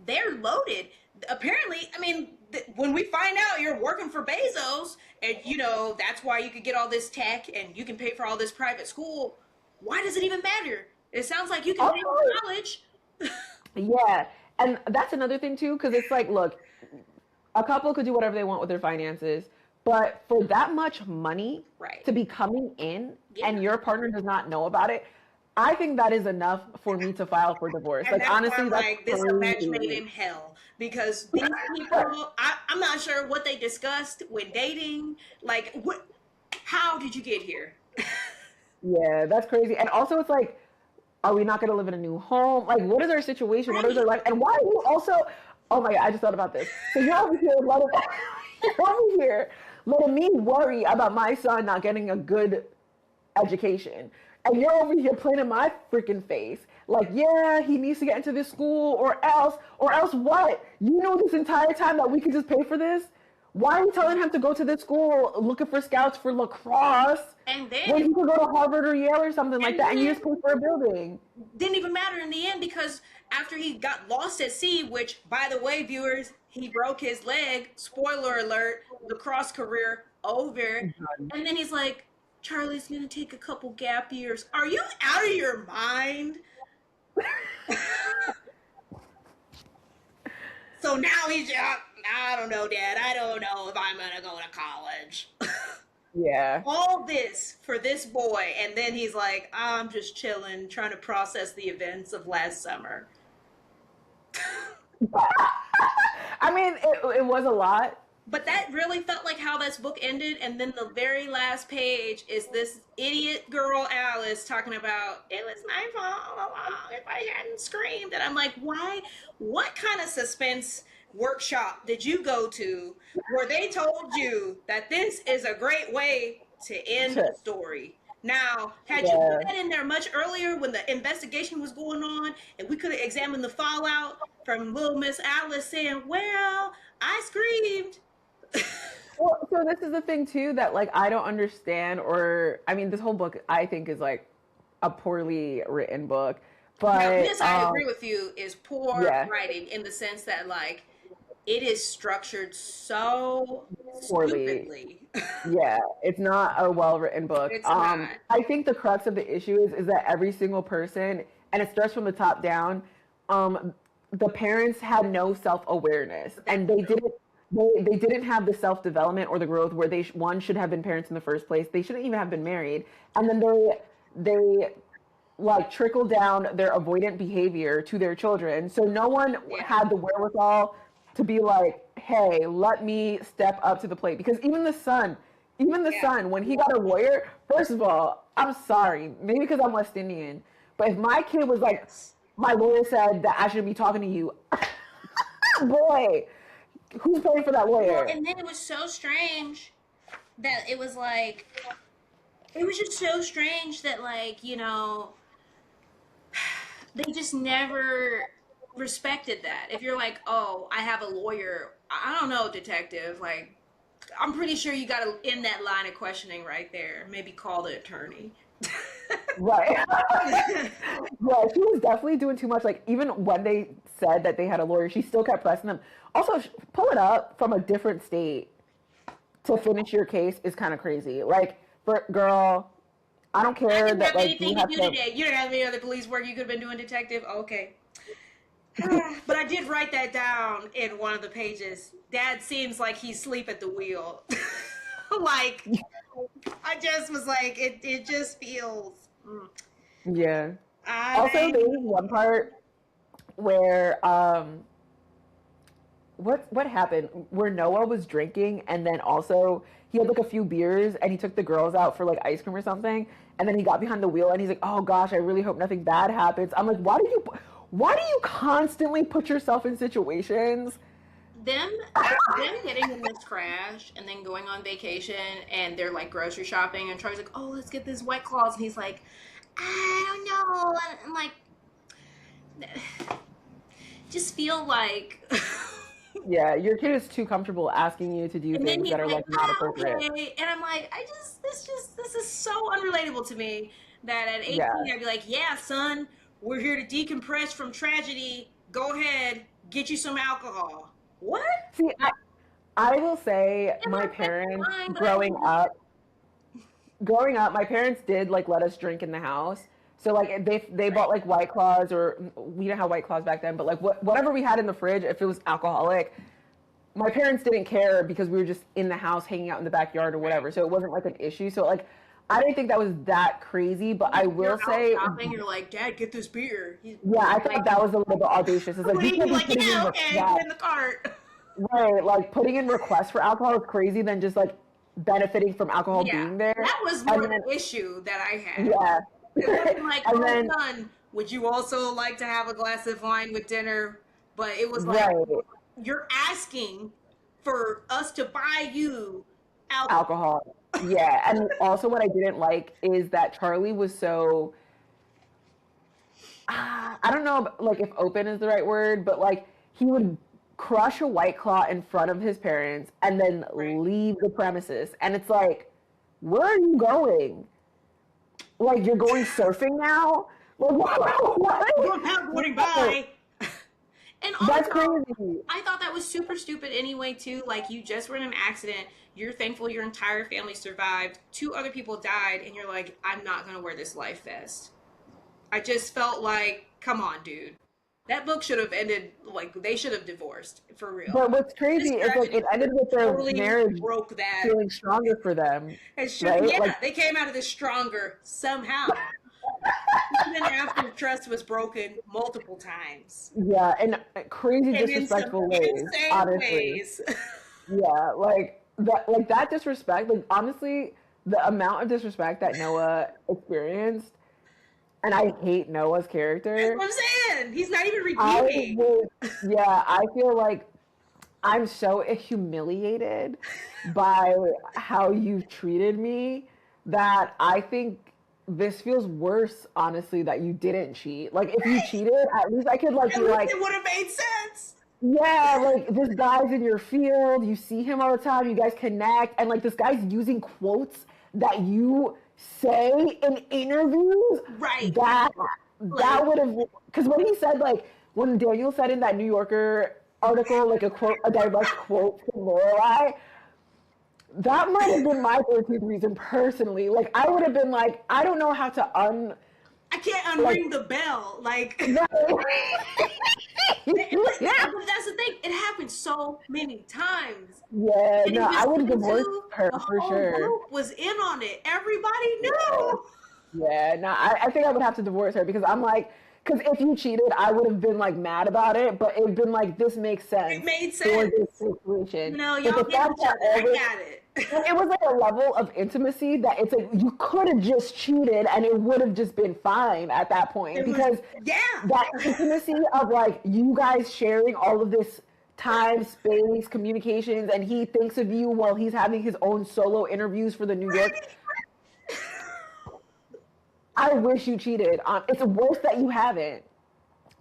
they're loaded. Apparently, I mean, when we find out you're working for Bezos, and you know that's why you could get all this tech and you can pay for all this private school. Why does it even matter? It sounds like you can pay for college. Yeah, and that's another thing too, because it's like, look, a couple could do whatever they want with their finances, but for that much money to be coming in and your partner does not know about it, I think that is enough for me to file for divorce. And like honestly, that's like this a match made in hell, because these people, I'm not sure what they discussed when dating. Like, what? How did you get here? Yeah, that's crazy. And also, it's like, are we not going to live in a new home? Like, what is our situation? What is our life? And why are you also? Oh my God, I just thought about this. So you're over here, letting me worry about my son not getting a good education. And you're over here playing in my freaking face. Like, yeah, he needs to get into this school or else what? You know this entire time that we could just pay for this? Why are you telling him to go to this school looking for scouts for lacrosse? And then when he could go to Harvard or Yale or something like that, and you just pay for a building. Didn't even matter in the end, because after he got lost at sea, which, by the way, viewers, he broke his leg. Spoiler alert, lacrosse career over. And then he's like, Charlie's gonna take a couple gap years. Are you out of your mind? So now he's I don't know, Dad. I don't know if I'm gonna go to college. Yeah. All this for this boy, and then he's like, I'm just chilling, trying to process the events of last summer. I mean, it was a lot. But that really felt like how this book ended, and then the very last page is this idiot girl Alice talking about, it was my fault if I hadn't screamed. And I'm like, why? What kind of suspense workshop did you go to where they told you that this is a great way to end the story? Now, had you put that in there much earlier when the investigation was going on, and we could have examined the fallout from little Miss Alice saying, well, I screamed, Well, so this is the thing too that like I don't understand, or I mean, this whole book I think is like a poorly written book, Now, but this I agree with you is poor yeah, writing in the sense that like it is structured so poorly. stupidly. Yeah, it's not a well-written book. It's not. I think the crux of the issue is that every single person, and it starts from the top down. Um, the parents had no self-awareness, That's and they true. didn't. They didn't have the self-development or the growth where one should have been parents in the first place. They shouldn't even have been married, and then they like trickle down their avoidant behavior to their children. So no one Yeah. had the wherewithal to be like, hey, let me step up to the plate. Because even the Yeah. son, when he got a lawyer, first of all, I'm sorry, maybe because I'm West Indian, but if my kid was like, Yes. my lawyer said that I shouldn't be talking to you, boy, who's paying for that Well, lawyer? and then it was so strange that it was like it was just so strange that like, they just never respected that. If you're like, "Oh, I have a lawyer." I don't know, detective, like I'm pretty sure you got to end that line of questioning right there. Maybe call the attorney. Right. Yeah, she was definitely doing too much. Like, even when they said that they had a lawyer, she still kept pressing them. Also, pull it up from a different state to finish your case is kind of crazy. Like, for girl, I don't I care didn't that have like you anything to have do to. today. You didn't have any other police work you could have been doing, detective? Okay. But I did write that down in one of the pages. Dad seems like he's asleep at the wheel. Like, I just was like, it just feels. Yeah. Also, I there was one part where what happened where Noah was drinking and then also he had like a few beers and he took the girls out for like ice cream or something and then he got behind the wheel and he's like, oh gosh, I really hope nothing bad happens. I'm like, why do you constantly put yourself in situations? them them getting in this crash and then going on vacation and they're like grocery shopping and Charlie's like, oh, let's get this White Claws, and he's like, I don't know. And like, just feel like. Yeah, your kid is too comfortable asking you to do And then things he's that are like, like not appropriate. okay. And I'm like, this is so unrelatable to me that at Yeah. 18, I'd be like, yeah, son, we're here to decompress from tragedy. Go ahead, get you some alcohol. What? See, I will say And my like, that's parents fine, but I growing mean, up growing up, my parents did like let us drink in the house. So like they bought right. like White Claws or we didn't have White Claws back then, but like whatever we had in the fridge, if it was alcoholic, my parents didn't care because we were just in the house hanging out in the backyard or Right. whatever. So it wasn't like an issue. So like I didn't think that was that crazy, but I You're will out say, shopping, you're like, Dad, get this beer. yeah, I thought Like, that was a little bit audacious. It's like what are you you can't be like? putting in Yeah, okay, put requests, it in the cart. right? Like putting in requests for alcohol is crazy than just like benefiting from alcohol Yeah, being there. that was more And then the issue that I had. yeah. It wasn't like, And oh, then son, would you also like to have a glass of wine with dinner? But it was like, right. you're asking for us to buy you alcohol. Alcohol. Yeah. And also what I didn't like is that Charlie was so I don't know like if open is the right word, but like he would crush a White Claw in front of his parents and then Right. leave the premises. And it's like, where are you going? Like you're going surfing now? Like You what? don't have boarding No, by. And that's also, crazy. I thought that was super stupid anyway, too. Like, you just were in an accident. You're thankful your entire family survived. Two other people died, and you're like, I'm not going to wear this life vest. I just felt like, come on, dude. That book should have ended, like, they should have divorced, for real. But what's This crazy is like tragedy it ended with their totally marriage broke that. feeling stronger for them, It should, right? yeah, Like they came out of this stronger somehow. Even after trust was broken multiple times. yeah, in crazy And in some disrespectful ways, insane honestly. ways. Yeah, like that disrespect, like honestly, the amount of disrespect that Noah experienced, and I hate Noah's That's character. what I'm saying. He's not even I redeeming. would, yeah, I feel like I'm so humiliated by how you've treated me that I think this feels worse, honestly, that you didn't cheat. Like if you Right. cheated, at least I could like At be least like, it would have made sense. Yeah, like this guy's in your field, you see him all the time, you guys connect, and like this guy's using quotes that you say in interviews. Right. That Like, that would have, because when he said like when Daniel said in that New Yorker article like a quote, a direct quote from Lorelai, that might have been my 13th reason personally. Like I would have been like, I don't know how to I can't like unring the bell. Like, yeah. but that's the thing. It happened so many times. Yeah, And no, it I just would came divorce to her the for whole sure. group was in on it. Everybody Yeah. knew. Yeah, no, I think I would have to divorce her because I'm like, because if you cheated, I would have been like mad about it, but it would been like, this makes It sense made for this sense. situation. You know, But y'all the get fact each that other. all I this, got it. and it was like a level of intimacy that it's like you could have just cheated and it would have just been fine at that point It was, because yeah. that intimacy of like you guys sharing all of this time, space, communications, and he thinks of you while he's having his own solo interviews for the New York. I wish you cheated. It's worse that you haven't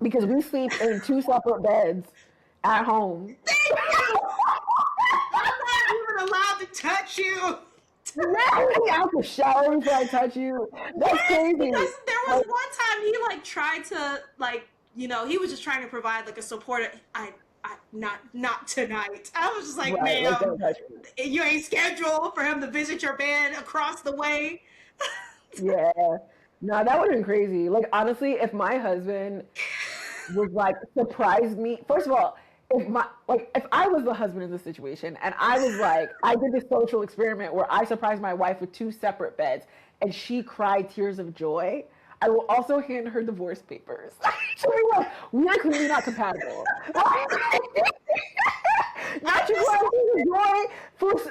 because we sleep in two separate beds at home. Thank you. I'm not even allowed to touch you. I have to shower before I touch you. That's Yes, crazy. because there was Like, one time he like tried to like he was just trying to provide like a supportive. Not tonight. I was just like, right, like ma'am, don't touch me. you ain't scheduled for him to visit your bed across the way. Yeah. No, that would have been crazy. Like honestly, if my husband was like surprised me. First of all, if I was the husband in this situation and I was like I did this social experiment where I surprised my wife with two separate beds and she cried tears of joy, I will also hand her divorce papers. She'll be like, we are clearly not compatible. Not you crying tears of joy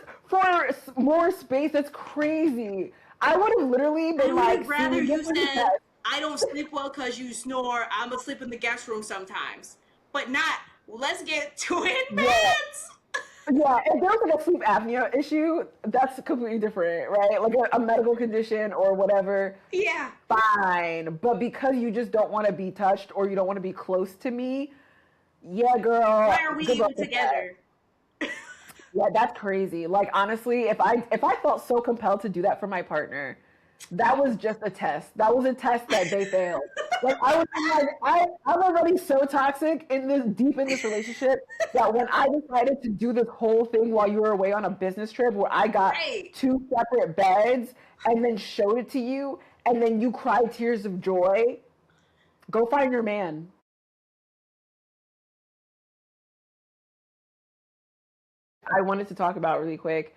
for more space. That's crazy. I would have literally I been would like, have see, rather this you is the said, test. I don't sleep well because you snore. I'm gonna sleep in the guest room sometimes, but not. Let's get twin Yeah. beds. Yeah, if there was like a sleep apnea issue, that's completely different, right? Like a medical condition or whatever, Yeah. fine. But because you just don't want to be touched or you don't want to be close to me, yeah, girl, Why are we good luck even with that. together? Yeah, that's crazy. Like honestly, if I felt so compelled to do that for my partner, that was just a test. That was a test that they failed. Like I was like, I'm already so toxic in this deep in this relationship that when I decided to do this whole thing while you were away on a business trip where I got Right. two separate beds and then showed it to you and then you cried tears of joy, go find your man. I wanted to talk about really quick.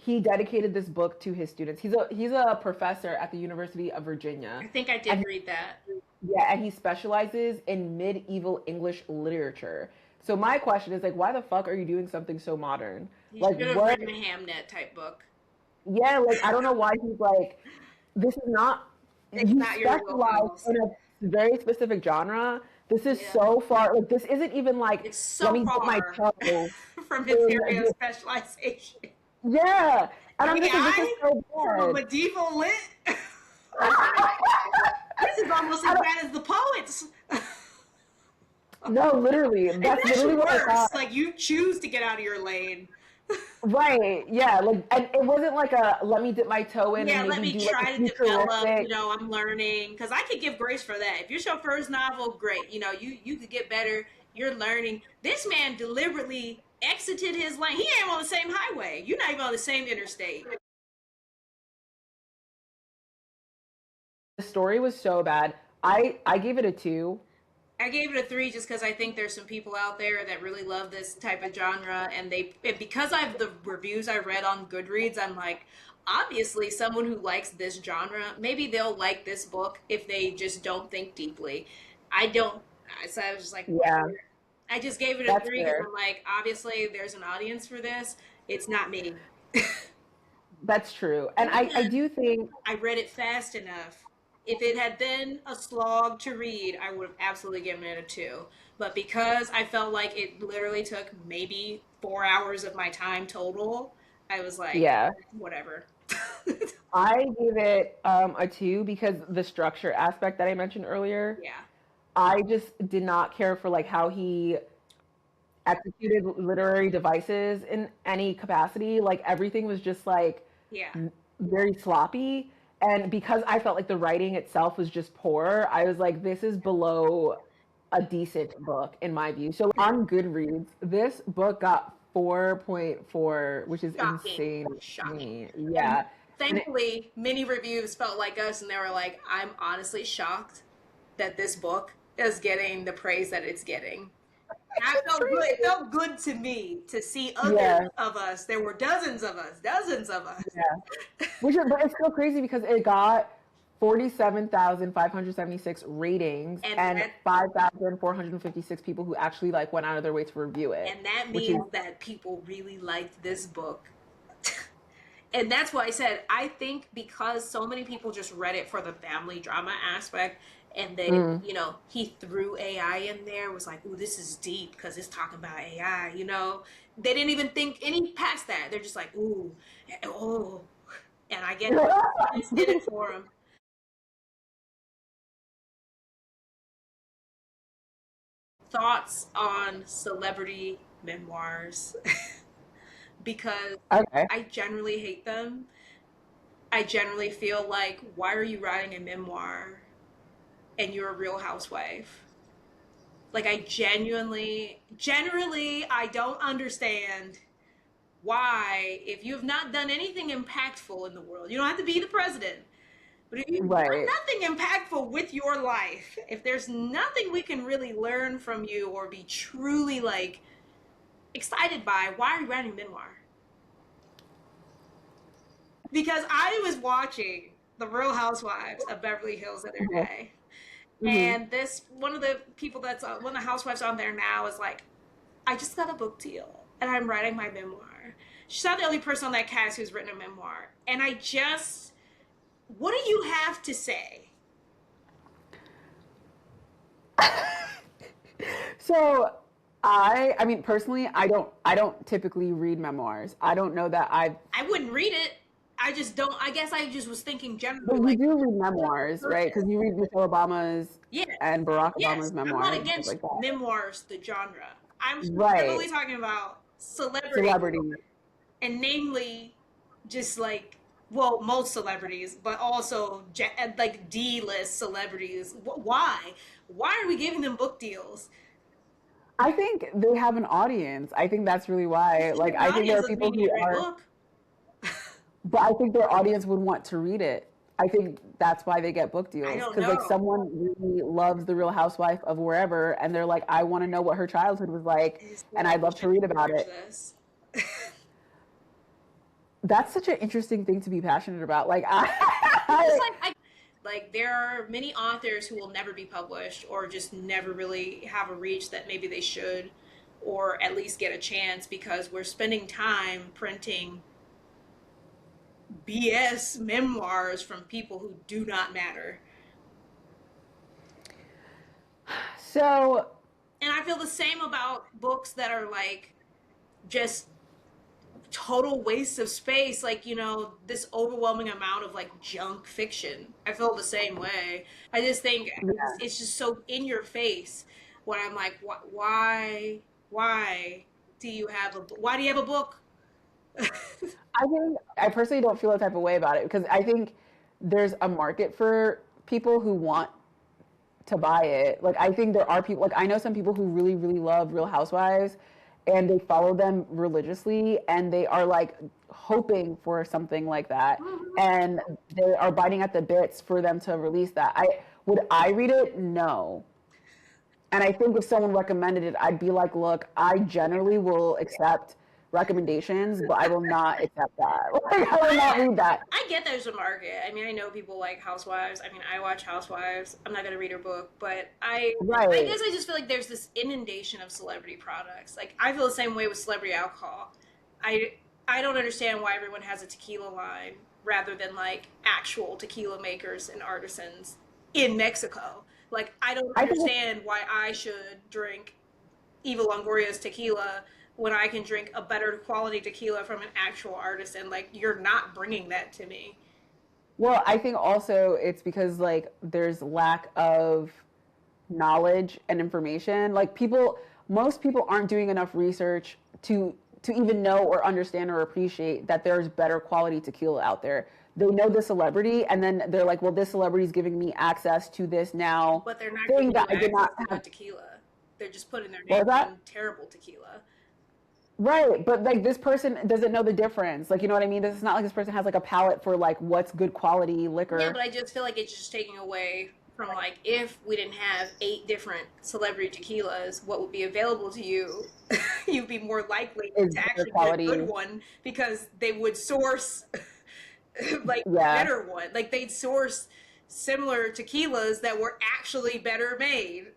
He dedicated this book to his students. He's a professor at the University of I Virginia, think I did and read that. yeah, and he specializes in medieval English literature. So my question is like, why the fuck are you doing something so modern? He Like should have what? written a Hamnet type book. Yeah, like I don't know why he's like, this is not. It's You not your specialize wheelhouse. in a very specific genre. This is Yeah. so far. Like this isn't even like, It's let so me dip my far toe from his in area of this. specialization. Yeah, and I I'm mean, just like, this is I, so from a bad. medieval lit, listen, this is almost I as don't, bad as the poets. no, literally, It's that's literally actually what I worse. thought. Like, you choose to get out of your lane. Right, yeah, like, and it wasn't like a let me dip my toe in and Yeah, let maybe me do like a try to develop. futuristic. I'm learning because I could give grace for that. If it's your first novel, great. You could get better. You're learning. This man deliberately exited his lane. He ain't on the same highway. You're not even on the same interstate. The story was so bad. I gave it a two. I gave it a three just because I think there's some people out there that really love this type of genre, and because I've the reviews I read on Goodreads, I'm like, obviously someone who likes this genre, maybe they'll like this book if they just don't think deeply. I don't, so I was just like, Yeah, whatever. I just gave it a that's three because fair. I'm like, obviously there's an audience for this. It's not me. That's true, and I And do think I read it fast enough. If it had been a slog to read, I would have absolutely given it a two. But because I felt like it literally took maybe 4 hours of my time total, I was like, yeah. whatever. I gave it a two because the structure aspect that I mentioned earlier. Yeah. I just did not care for like how he executed literary devices in any capacity. Like everything was just like Yeah. very sloppy. And because I felt like the writing itself was just poor, I was like, this is below a decent book in my view. So on Goodreads, this book got 4.4, which is Shocking. insane to Shocking. me. And Yeah. And thankfully, many reviews felt like us and they were like, I'm honestly shocked that this book is getting the praise that it's getting. That it's felt good. It crazy. felt good to me to see others Yeah. of us. There were dozens of us, dozens of us. Yeah. But it's still crazy because it got 47,576 ratings And and that 5,456 people who actually like went out of their way to review it, and that which is means that people really liked this book. And that's why I said I think because so many people just read it for the family drama aspect, and then mm, he threw AI in there, was like, "Ooh, this is deep because it's talking about AI." They didn't even think any past that. They're just like, "Ooh, oh," and I guess this did it for them. Thoughts on celebrity memoirs? Because okay. I generally hate them. I generally feel like, why are you writing a memoir and you're a real housewife? Like, I generally, I don't understand why, if you have not done anything impactful in the world, you don't have to be the president, but if you've done Right. nothing impactful with your life, if there's nothing we can really learn from you or be truly like excited by, why are you writing a memoir? Because I was watching The Real Housewives of Beverly Hills the other day, Mm-hmm. and this one of the people that's one of the housewives on there now is like, I just got a book deal and I'm writing my memoir. She's not the only person on that cast who's written a memoir, and what do you have to say? So I mean personally I don't typically read memoirs. I don't know that I've I wouldn't read it. I just don't. I guess I just was thinking but generally, you like, do read what's the memoirs, right? purpose? Because you read Michelle Obama's Yes, and Barack yes. Obama's I'm not memoirs and stuff against like that. memoirs, the genre. I'm Right. specifically talking about celebrity, Celebrity. and namely, just like, well, most celebrities, but also like D-list celebrities. Why? Why are we giving them book deals? I think they have an audience. I think that's really why. Just because Like, an I think there audience are doesn't people mean you need who to read a are, book. but I think their audience would want to read it. I think that's why they get book I deals. don't Because, like, know. someone really loves The Real Housewife of wherever, and they're like, I want to know what her childhood was like, I just feel and like I'd we love to should read about encourage it. this. That's such an interesting thing to be passionate about. Like, Because I like there are many authors who will never be published or just never really have a reach that maybe they should, or at least get a chance because we're spending time printing BS memoirs from people who do not matter. so And I feel the same about books that are like just total waste of space, like, this overwhelming amount of like junk fiction. I feel the same way. I just think yeah. it's just so in your face when I'm like, why why do you have a book? I think I personally don't feel a type of way about it because I think there's a market for people who want to buy it. Like I think there are people like I know some people who really really love Real Housewives and they follow them religiously and they are like hoping for something like that and they are biting at the bits for them to release that. I read it? No. And I think if someone recommended it, I'd be like, look, I generally will accept recommendations, but I will not accept that. Like, I will not I read that. I get there's a market. I mean, I know people like Housewives. I mean, I watch Housewives. I'm not gonna read her book, but I Right. guess I just feel like there's this inundation of celebrity products. Like I feel the same way with celebrity alcohol. I I don't understand why everyone has a tequila line rather than like actual tequila makers and artisans in Mexico. Like I don't I think understand why I should drink Eva Longoria's tequila when I can drink a better quality tequila from an actual artisan. Like you're not bringing that to me. well, I think also it's because like there's lack of knowledge and information. Like people most people aren't doing enough research to even know or understand or appreciate that there's better quality tequila out there. They know the celebrity, and then they're like, well, this celebrity is giving me access to this now But they're not thing giving you that I did not access to have. good tequila. They're just putting their What name was that? on terrible tequila. Right, but like this person doesn't know the difference. Like, you know what I mean? This is not like this person has like a palate for like what's good quality Yeah, liquor. but I just feel like it's just taking away from like if we didn't have 8 different celebrity tequilas, what would be available to you? You'd be more likely Is to better actually get a good quality. one because they would source like Yeah, better one. Like they'd source similar tequilas that were actually better made.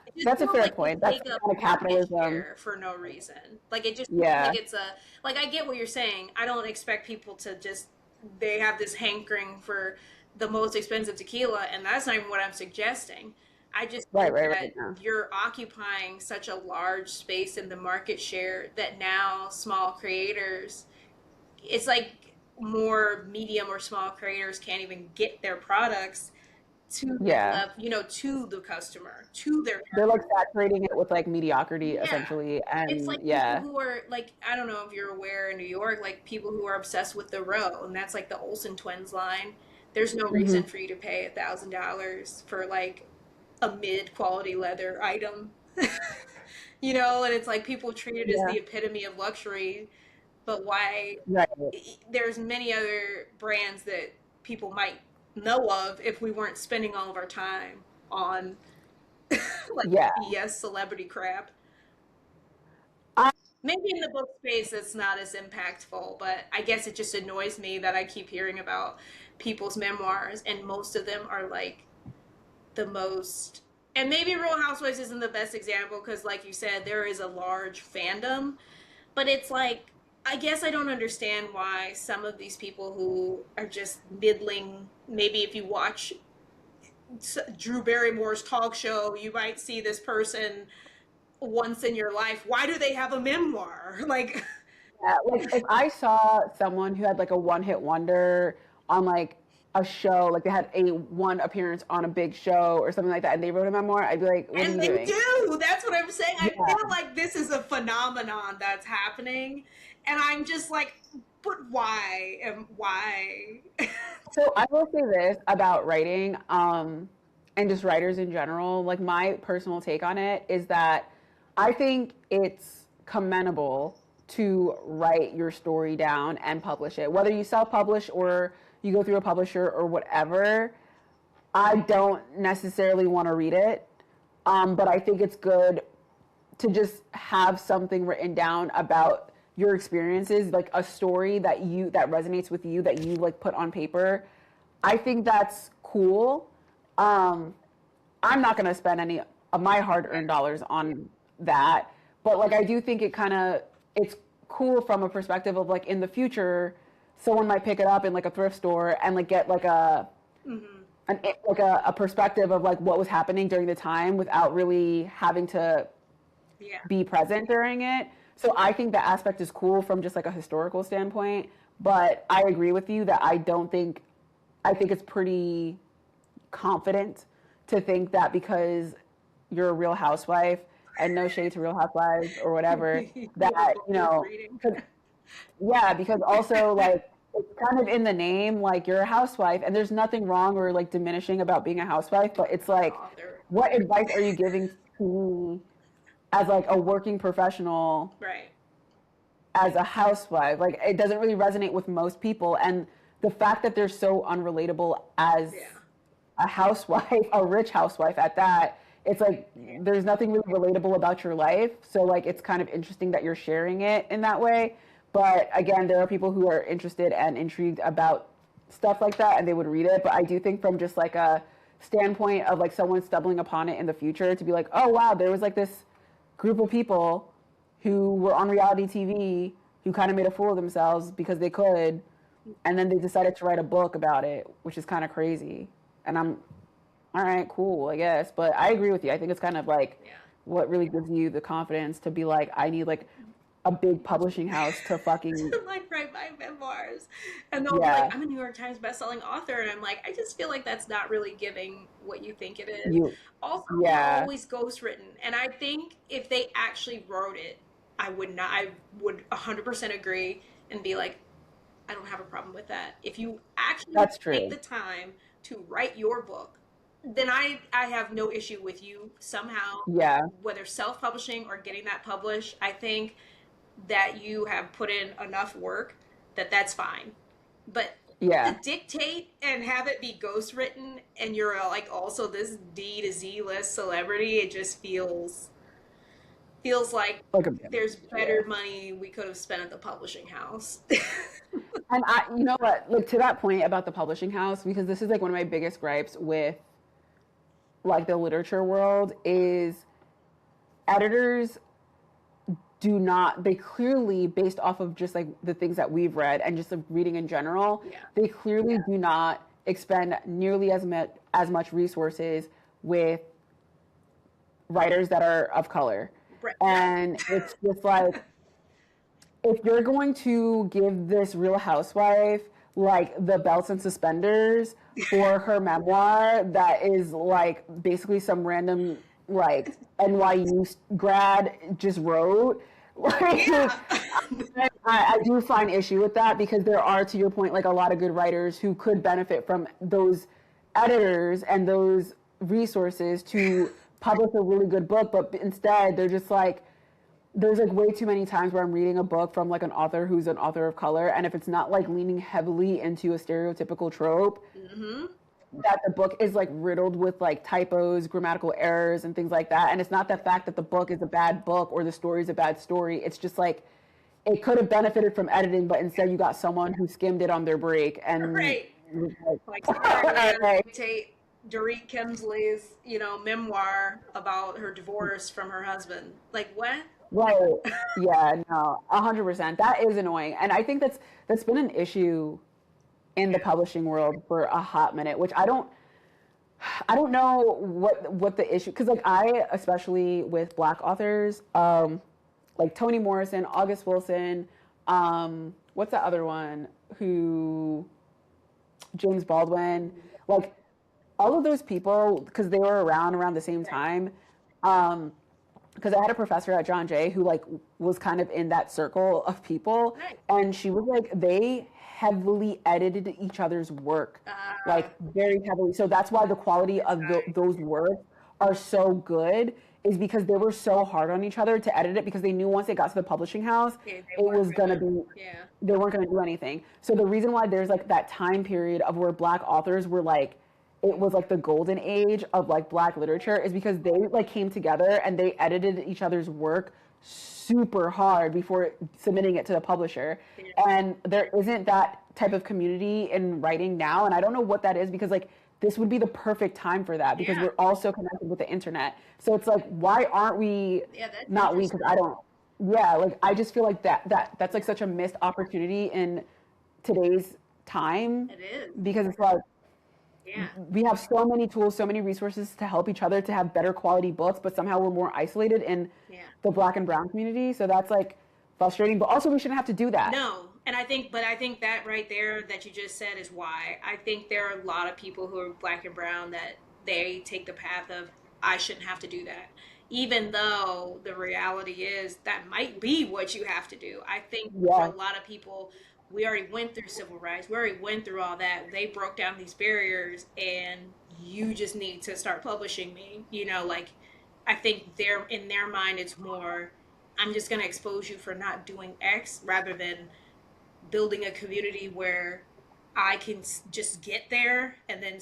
It just that's a feels fair like they point. That's take up kind of market capitalism. share for no reason. Like it just feels like Yeah, it's a like I get what you're saying. I don't expect people to just they have this hankering for the most expensive tequila, and that's not even what I'm suggesting. I just right, think right, right. that Yeah, you're occupying such a large space in the market share that now small creators, it's like more medium or small creators can't even get their products to the yeah. level, to the customer, to their They're like target. saturating it with like mediocrity Yeah. essentially, It's and like people yeah, who are like, I don't know if you're aware in New York, like people who are obsessed with the row, and that's like the Olsen twins line. There's no reason hmm, for you to pay $1,000 for like a mid quality leather item. And it's like people treat it as yeah, the epitome of luxury, but why right, there's many other brands that people might know of if we weren't spending all of our time on like yeah. BS celebrity crap. I, Maybe in the book space it's not as impactful, but I guess it just annoys me that I keep hearing about people's memoirs and most of them are like the most, and maybe Real Housewives isn't the best example because like you said there is a large fandom, but it's like I guess I don't understand why some of these people who are just middling, maybe if you watch Drew Barrymore's talk show, you might see this person once in your life. Why do they have a memoir? Like, yeah, like if I saw someone who had like a one-hit wonder on like a show, like they had a one appearance on a big show or something like that, and they wrote a memoir, I'd be like, what are and you they doing? do. That's what I'm saying. I Yeah. feel like this is a phenomenon that's happening. And I'm just like, but why? And why? So I will say this about writing, and just writers in general. Like my personal take on it is that I think it's commendable to write your story down and publish it, whether you self-publish or you go through a publisher or whatever. I don't necessarily want to read it, but I think it's good to just have something written down about your experiences, like a story that resonates with you that you like put on paper. I think that's cool. um I'm not going to spend any of my hard-earned dollars on that, but like I do think it's cool from a perspective of like in the future someone might pick it up in like a thrift store and like get like Mm-hmm. a perspective of like what was happening during the time without really having to Yeah. be present during it. So I think that aspect is cool from just like a historical standpoint. But I agree with you that I think it's pretty confident to think that because you're a real housewife, and no shade to real housewives or whatever, You have a that, book worth reading. yeah, because also like it's kind of in the name, like you're a housewife, and there's nothing wrong or like diminishing about being a housewife, but it's The like, author. what advice are you giving to me as like a working professional Right. as a housewife? Like it doesn't really resonate with most people, and the fact that they're so unrelatable as Yeah. a housewife, a rich housewife at that, it's like there's nothing really relatable about your life. So like it's kind of interesting that you're sharing it in that way. But again, there are people who are interested and intrigued about stuff like that and they would read it. But I do think from just like a standpoint of like someone stumbling upon it in the future to be like, oh wow, there was like this group of people who were on reality TV who kind of made a fool of themselves because they could, and then they decided to write a book about it, which is kind of crazy. And I'm all right, cool, I guess. But I agree with you. I think it's kind of like Yeah. what really gives you the confidence to be like, I need like a big publishing house to fucking, to like write my memoirs. And they'll be yeah, like, I'm a New York Times bestselling author. And I'm like, I just feel like that's not really giving what you think it is. you, Also, they're yeah, always ghostwritten. And I think if they actually wrote it, I would 100% agree and be like, I don't have a problem with that. If you actually that's take true. the time to write your book, then I have no issue with you somehow, Yeah, whether self-publishing or getting that published. I think that you have put in enough work that that's fine. But yeah, to dictate and have it be ghostwritten and you're like also this D to Z list celebrity, it just feels like like a bit there's much, yeah. better money we could have spent at the publishing house. And you know what, like to that point about the publishing house, because this is like one of my biggest gripes with like the literature world is editors do not, they clearly, based off of just like the things that we've read and just like reading in general, Yeah. they clearly do not expend nearly as much resources with writers that are of color. Right. And it's just like, if you're going to give this Real Housewife like the belts and suspenders for her memoir that is like basically some random like NYU grad just wrote, like Yeah. I do find issue with that because there are, to your point, like a lot of good writers who could benefit from those editors and those resources to publish a really good book, but instead they're just like, there's like way too many times where I'm reading a book from like an author who's an author of color, and if it's not like leaning heavily into a stereotypical trope, Mm-hmm. that the book is like riddled with like typos, grammatical errors, and things like that. And it's not the fact that the book is a bad book or the story is a bad story. It's just like it could have benefited from editing, but instead you got someone who skimmed it on their break and Right. was Like, sorry, we're gonna like, dictate Dorit Kemsley's, memoir about her divorce from her husband. Like, what? right. Yeah, no, 100%. That is annoying. And I think that's been an issue in the publishing world for a hot minute, which I don't know what the issue, because like I, especially with Black authors, like Toni Morrison, August Wilson, what's that other one who, James Baldwin, like all of those people, because they were around the same time. Because I had a professor at John Jay who like was kind of in that circle of people, Right. and she was like, they heavily edited each other's work, like very heavily. So that's why the quality of those works are so good, is because they were so hard on each other to edit it, because they knew once it got to the publishing house, They it was weren't gonna gonna, be, yeah. they weren't gonna do anything. So the reason why there's like that time period of where Black authors were like, it was like the golden age of like Black literature, is because they like came together and they edited each other's work super hard before submitting it to the publisher. And there isn't that type of community in writing now, and I don't know what that is, because like this would be the perfect time for that, because Yeah. we're all so connected with the internet. So it's like, why aren't we, Yeah, that's not we, because I don't, yeah, like I just feel like that's like such a missed opportunity in today's time, It is. because it's like Yeah. we have so many tools, so many resources to help each other to have better quality books, but somehow we're more isolated in Yeah. the Black and brown community. So that's like frustrating, but also we shouldn't have to do that. No, and I think that right there that you just said is why I think there are a lot of people who are Black and brown that they take the path of, I shouldn't have to do that. Even though the reality is that might be what you have to do. I think for Yeah, a lot of people, we already went through civil rights. We already went through all that. They broke down these barriers, and you just need to start publishing me. Like I think in their mind, it's more, I'm just going to expose you for not doing X rather than building a community where I can just get there and then yeah.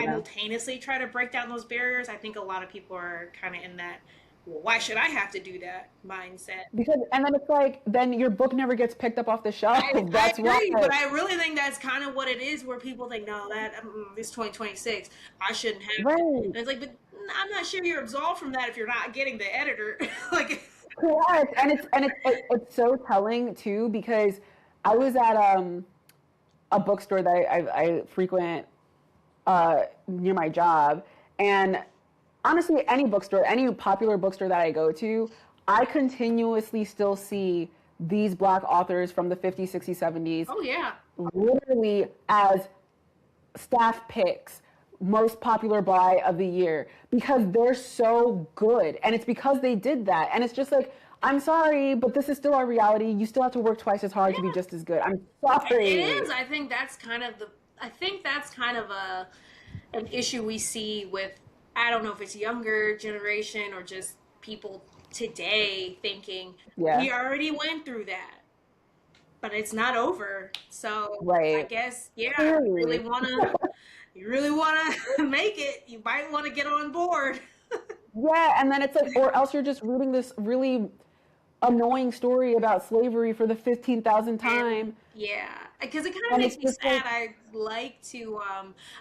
simultaneously try to break down those barriers. I think a lot of people are kind of in that, well, why should I have to do that mindset? Because, and then it's like, then your book never gets picked up off the shelf. I That's why. agree, but I really think that's kind of what it is, where people think, no, it's 2026, I shouldn't have to. Right. And it's like, but I'm not sure you're absolved from that if you're not getting the editor. Like, Correct. And it's so telling too, because I was at a bookstore that I frequent near my job, and honestly, any bookstore, any popular bookstore that I go to, I continuously still see these Black authors from the 50s, 60s, 70s Oh yeah. literally as staff picks, most popular buy of the year, because they're so good. And it's because they did that. And it's just like, I'm sorry, but this is still our reality. You still have to work twice as hard to be Yeah. just as good. I'm It sorry. is. I think that's kind of the. I think that's kind of a an issue we see with. I don't know if it's younger generation or just people today thinking Yeah, we already went through that, but it's not over. So I right. guess yeah, Clearly. you really wanna make it. You might want to get on board. Yeah, and then it's like, or else you're just reading this really annoying story about slavery for the 15,000th And time. yeah, because it kind of And makes it's me just sad. like, I like to.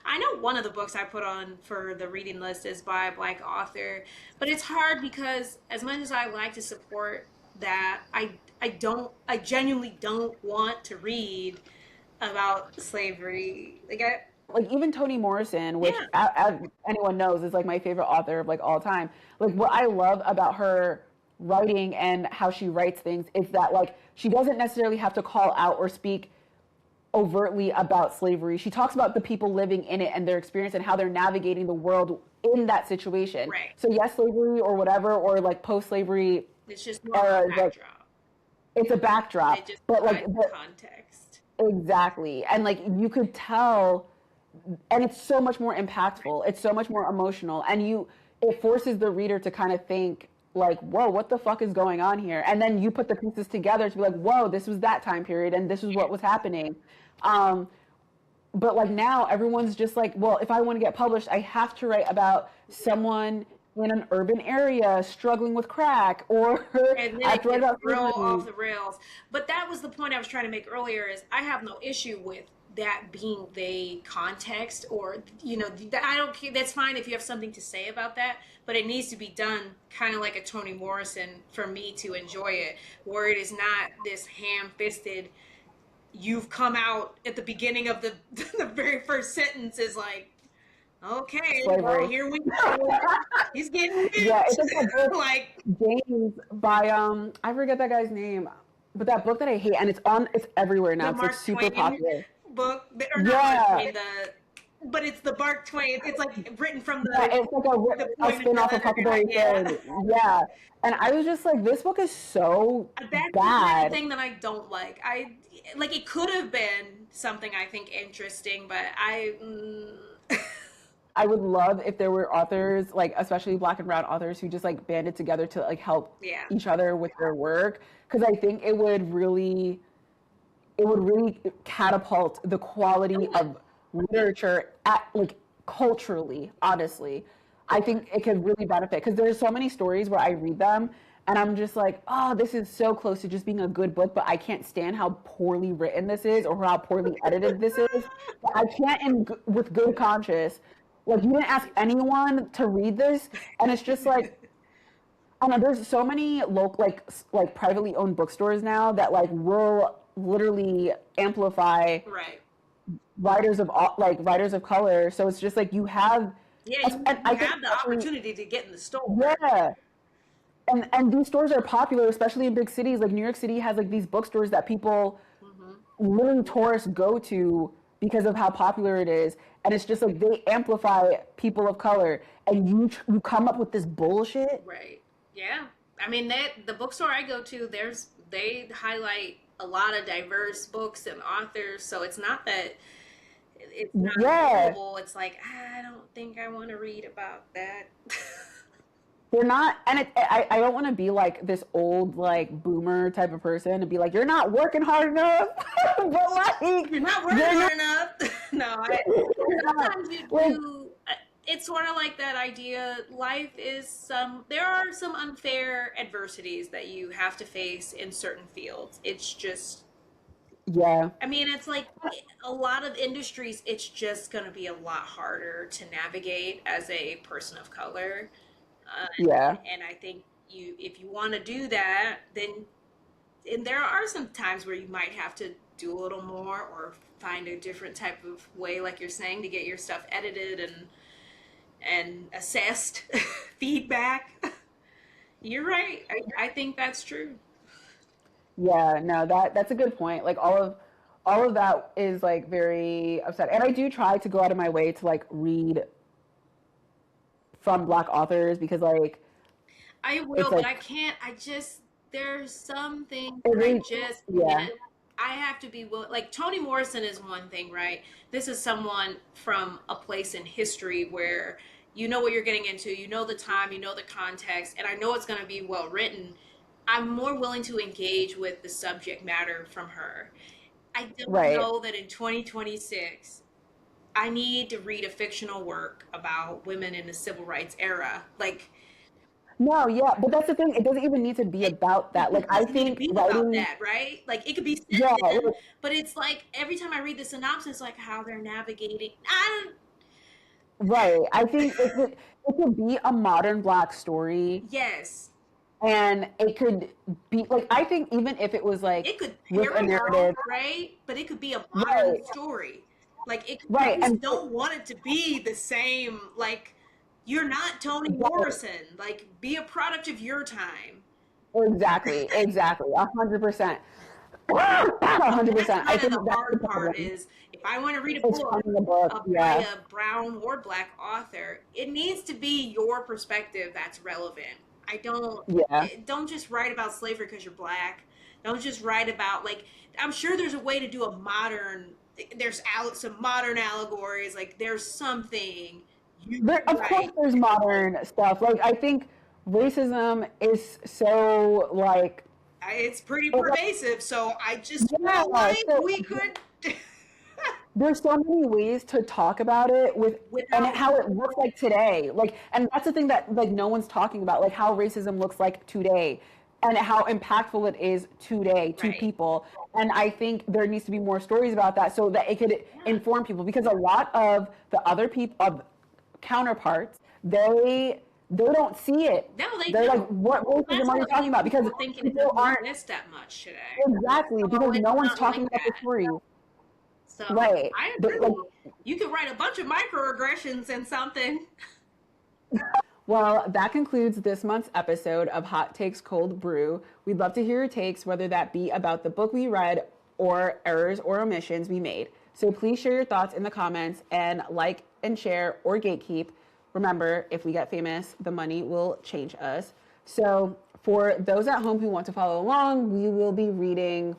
I know one of the books I put on for the reading list is by a Black author, but it's hard because as much as I like to support that, I genuinely don't want to read about slavery. like even Toni Morrison, which Yeah, as anyone knows is like my favorite author of like all time. Like what I love about her writing and how she writes things is that like she doesn't necessarily have to call out or speak overtly about slavery. She talks about the people living in it and their experience and how they're navigating the world in that situation. right. So yes, slavery or whatever, or like post-slavery It's just more of a era is like backdrop. it's a It backdrop, just but like provides context. exactly, and like you could tell, and it's so much more impactful. It's so much more emotional, and it forces the reader to kind of think like, whoa, what the fuck is going on here? And then you put the pieces together to be like, whoa, this was that time period, and this is what was happening. Um, but like now everyone's just like, well, if I want to get published, I have to write about Yeah. someone in an urban area struggling with crack, or And then I have it to write gets about real off slavery. the rails. But that was the point I was trying to make earlier is I have no issue with that being the context or I don't care. That's fine if you have something to say about that, but it needs to be done kind of like a Toni Morrison for me to enjoy it, where it is not this ham-fisted you've come out at the beginning of the the very first sentence is like, okay, well, Slavery. here we go. He's getting Yeah, whipped. it's like that book Like, James by I forget that guy's name, but that book that I hate, and it's everywhere now. the It's like Mark super Twain popular. book, or not Mark Yeah, Twain, but it's the Mark Twain. It's like written from yeah, it's like the a point of spin the off of other guy. Huckleberry Yeah, Finn. Yeah, and I was just like, this book is so that's the kind of bad. thing that I don't like. I like it could have been something I think interesting, but I would love if there were authors, like especially Black and brown authors, who just like banded together to like help yeah, each other with their work, because I think it would really catapult the it quality would. of literature at like culturally. Honestly, I It would. think it could really benefit because there's so many stories where I read them and I'm just like, oh, this is so close to just being a good book, but I can't stand how poorly written this is or how poorly edited this is. But I can't, with good conscience, like you didn't ask anyone to read this, and it's just like I don't know. There's so many local, like privately owned bookstores now that like will literally amplify Right. writers of color. So it's just like you have, Yeah, and you I think have the especially opportunity to get in the store. yeah, and these stores are popular, especially in big cities. Like New York City has like these bookstores that people Hmm. literally tourists go to because of how popular it is, and it's just like they amplify people of color, and you come up with this bullshit. Right. Yeah. I mean that the bookstore I go to, they highlight a lot of diverse books and authors, so it's not that it's not Yeah, available. It's like I don't think I want to read about that. they're not, and I don't want to be like this old like boomer type of person and be like, you're not working hard enough, but like You're not working you're not, hard enough. No, you're not. sometimes you Like do. It's sort of like that idea. Life is there are some unfair adversities that you have to face in certain fields. It's just, yeah, I mean, it's like a lot of industries, it's just going to be a lot harder to navigate as a person of color. Uh, yeah, and I think if you want to do that, then, and there are some times where you might have to do a little more or find a different type of way, like you're saying, to get your stuff edited and assessed, feedback. You're right. I think that's true. Yeah, no, that's a good point. Like all of that is like very upsetting. And I do try to go out of my way to like read from Black authors because like I it's will, but like I can't. I just there's some things it that I really, just yeah, can't. I have to be willing. Like Toni Morrison is one thing, right? This is someone from a place in history where you know what you're getting into, you know the time, you know the context, and I know it's going to be well written. I'm more willing to engage with the subject matter from her. I don't right. know that in 2026 I need to read a fictional work about women in the civil rights era. Like No, yeah, but that's the thing. It doesn't even need to be about that. Like it I doesn't need to think be about writing, that, right? Like it could be yeah, set then, like, but it's like every time I read the synopsis, like how they're navigating. I don't. right. I think it could be a modern Black story, Yes, and it could be like I think even if it was like it could with a parallel, narrative, right? But it could be a modern right, story. Like it, I right, just and don't want it to be the same. Like you're not Toni right, Morrison. Like be a product of your time. exactly, exactly, 100%, 100%. That's I kind of think the that's the hard part problem. is if I want to read a It's book finding a book, by yeah, a brown or black author, it needs to be your perspective that's relevant. I don't yeah. don't just write about slavery because you're black. Don't just write about like I'm sure there's a way to do a modern there's some modern allegories like there's something you There, could of course, write. there's modern stuff. Like I think racism is so like It's pretty it, like, pervasive, so I just yeah. feel like So we could there's so many ways to talk about it with and without how it looks like today. Like, and that's the thing that like no one's talking about, like how racism looks like today and how impactful it is today to right. people. And I think there needs to be more stories about that so that it could Yeah. inform people because a lot of the other people of counterparts, they don't see it. No, they They're like, don't. what Well, racism that's are you why talking about? Because people are thinking it people doesn't aren't exist that much today. exactly Oh, because it's no one's not talking like about the that. story. So Right. I Like, agree. You could write a bunch of microaggressions and something. well, that concludes this month's episode of Hot Takes Cold Brew. We'd love to hear your takes, whether that be about the book we read or errors or omissions we made. So please share your thoughts in the comments and like and share or gatekeep. Remember, if we get famous, the money will change us. So for those at home who want to follow along, we will be reading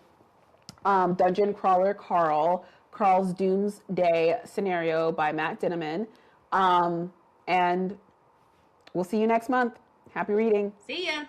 Dungeon Crawler Carl, Carl's Doomsday Scenario by Matt Dinneman. And we'll see you next month. Happy reading. See ya.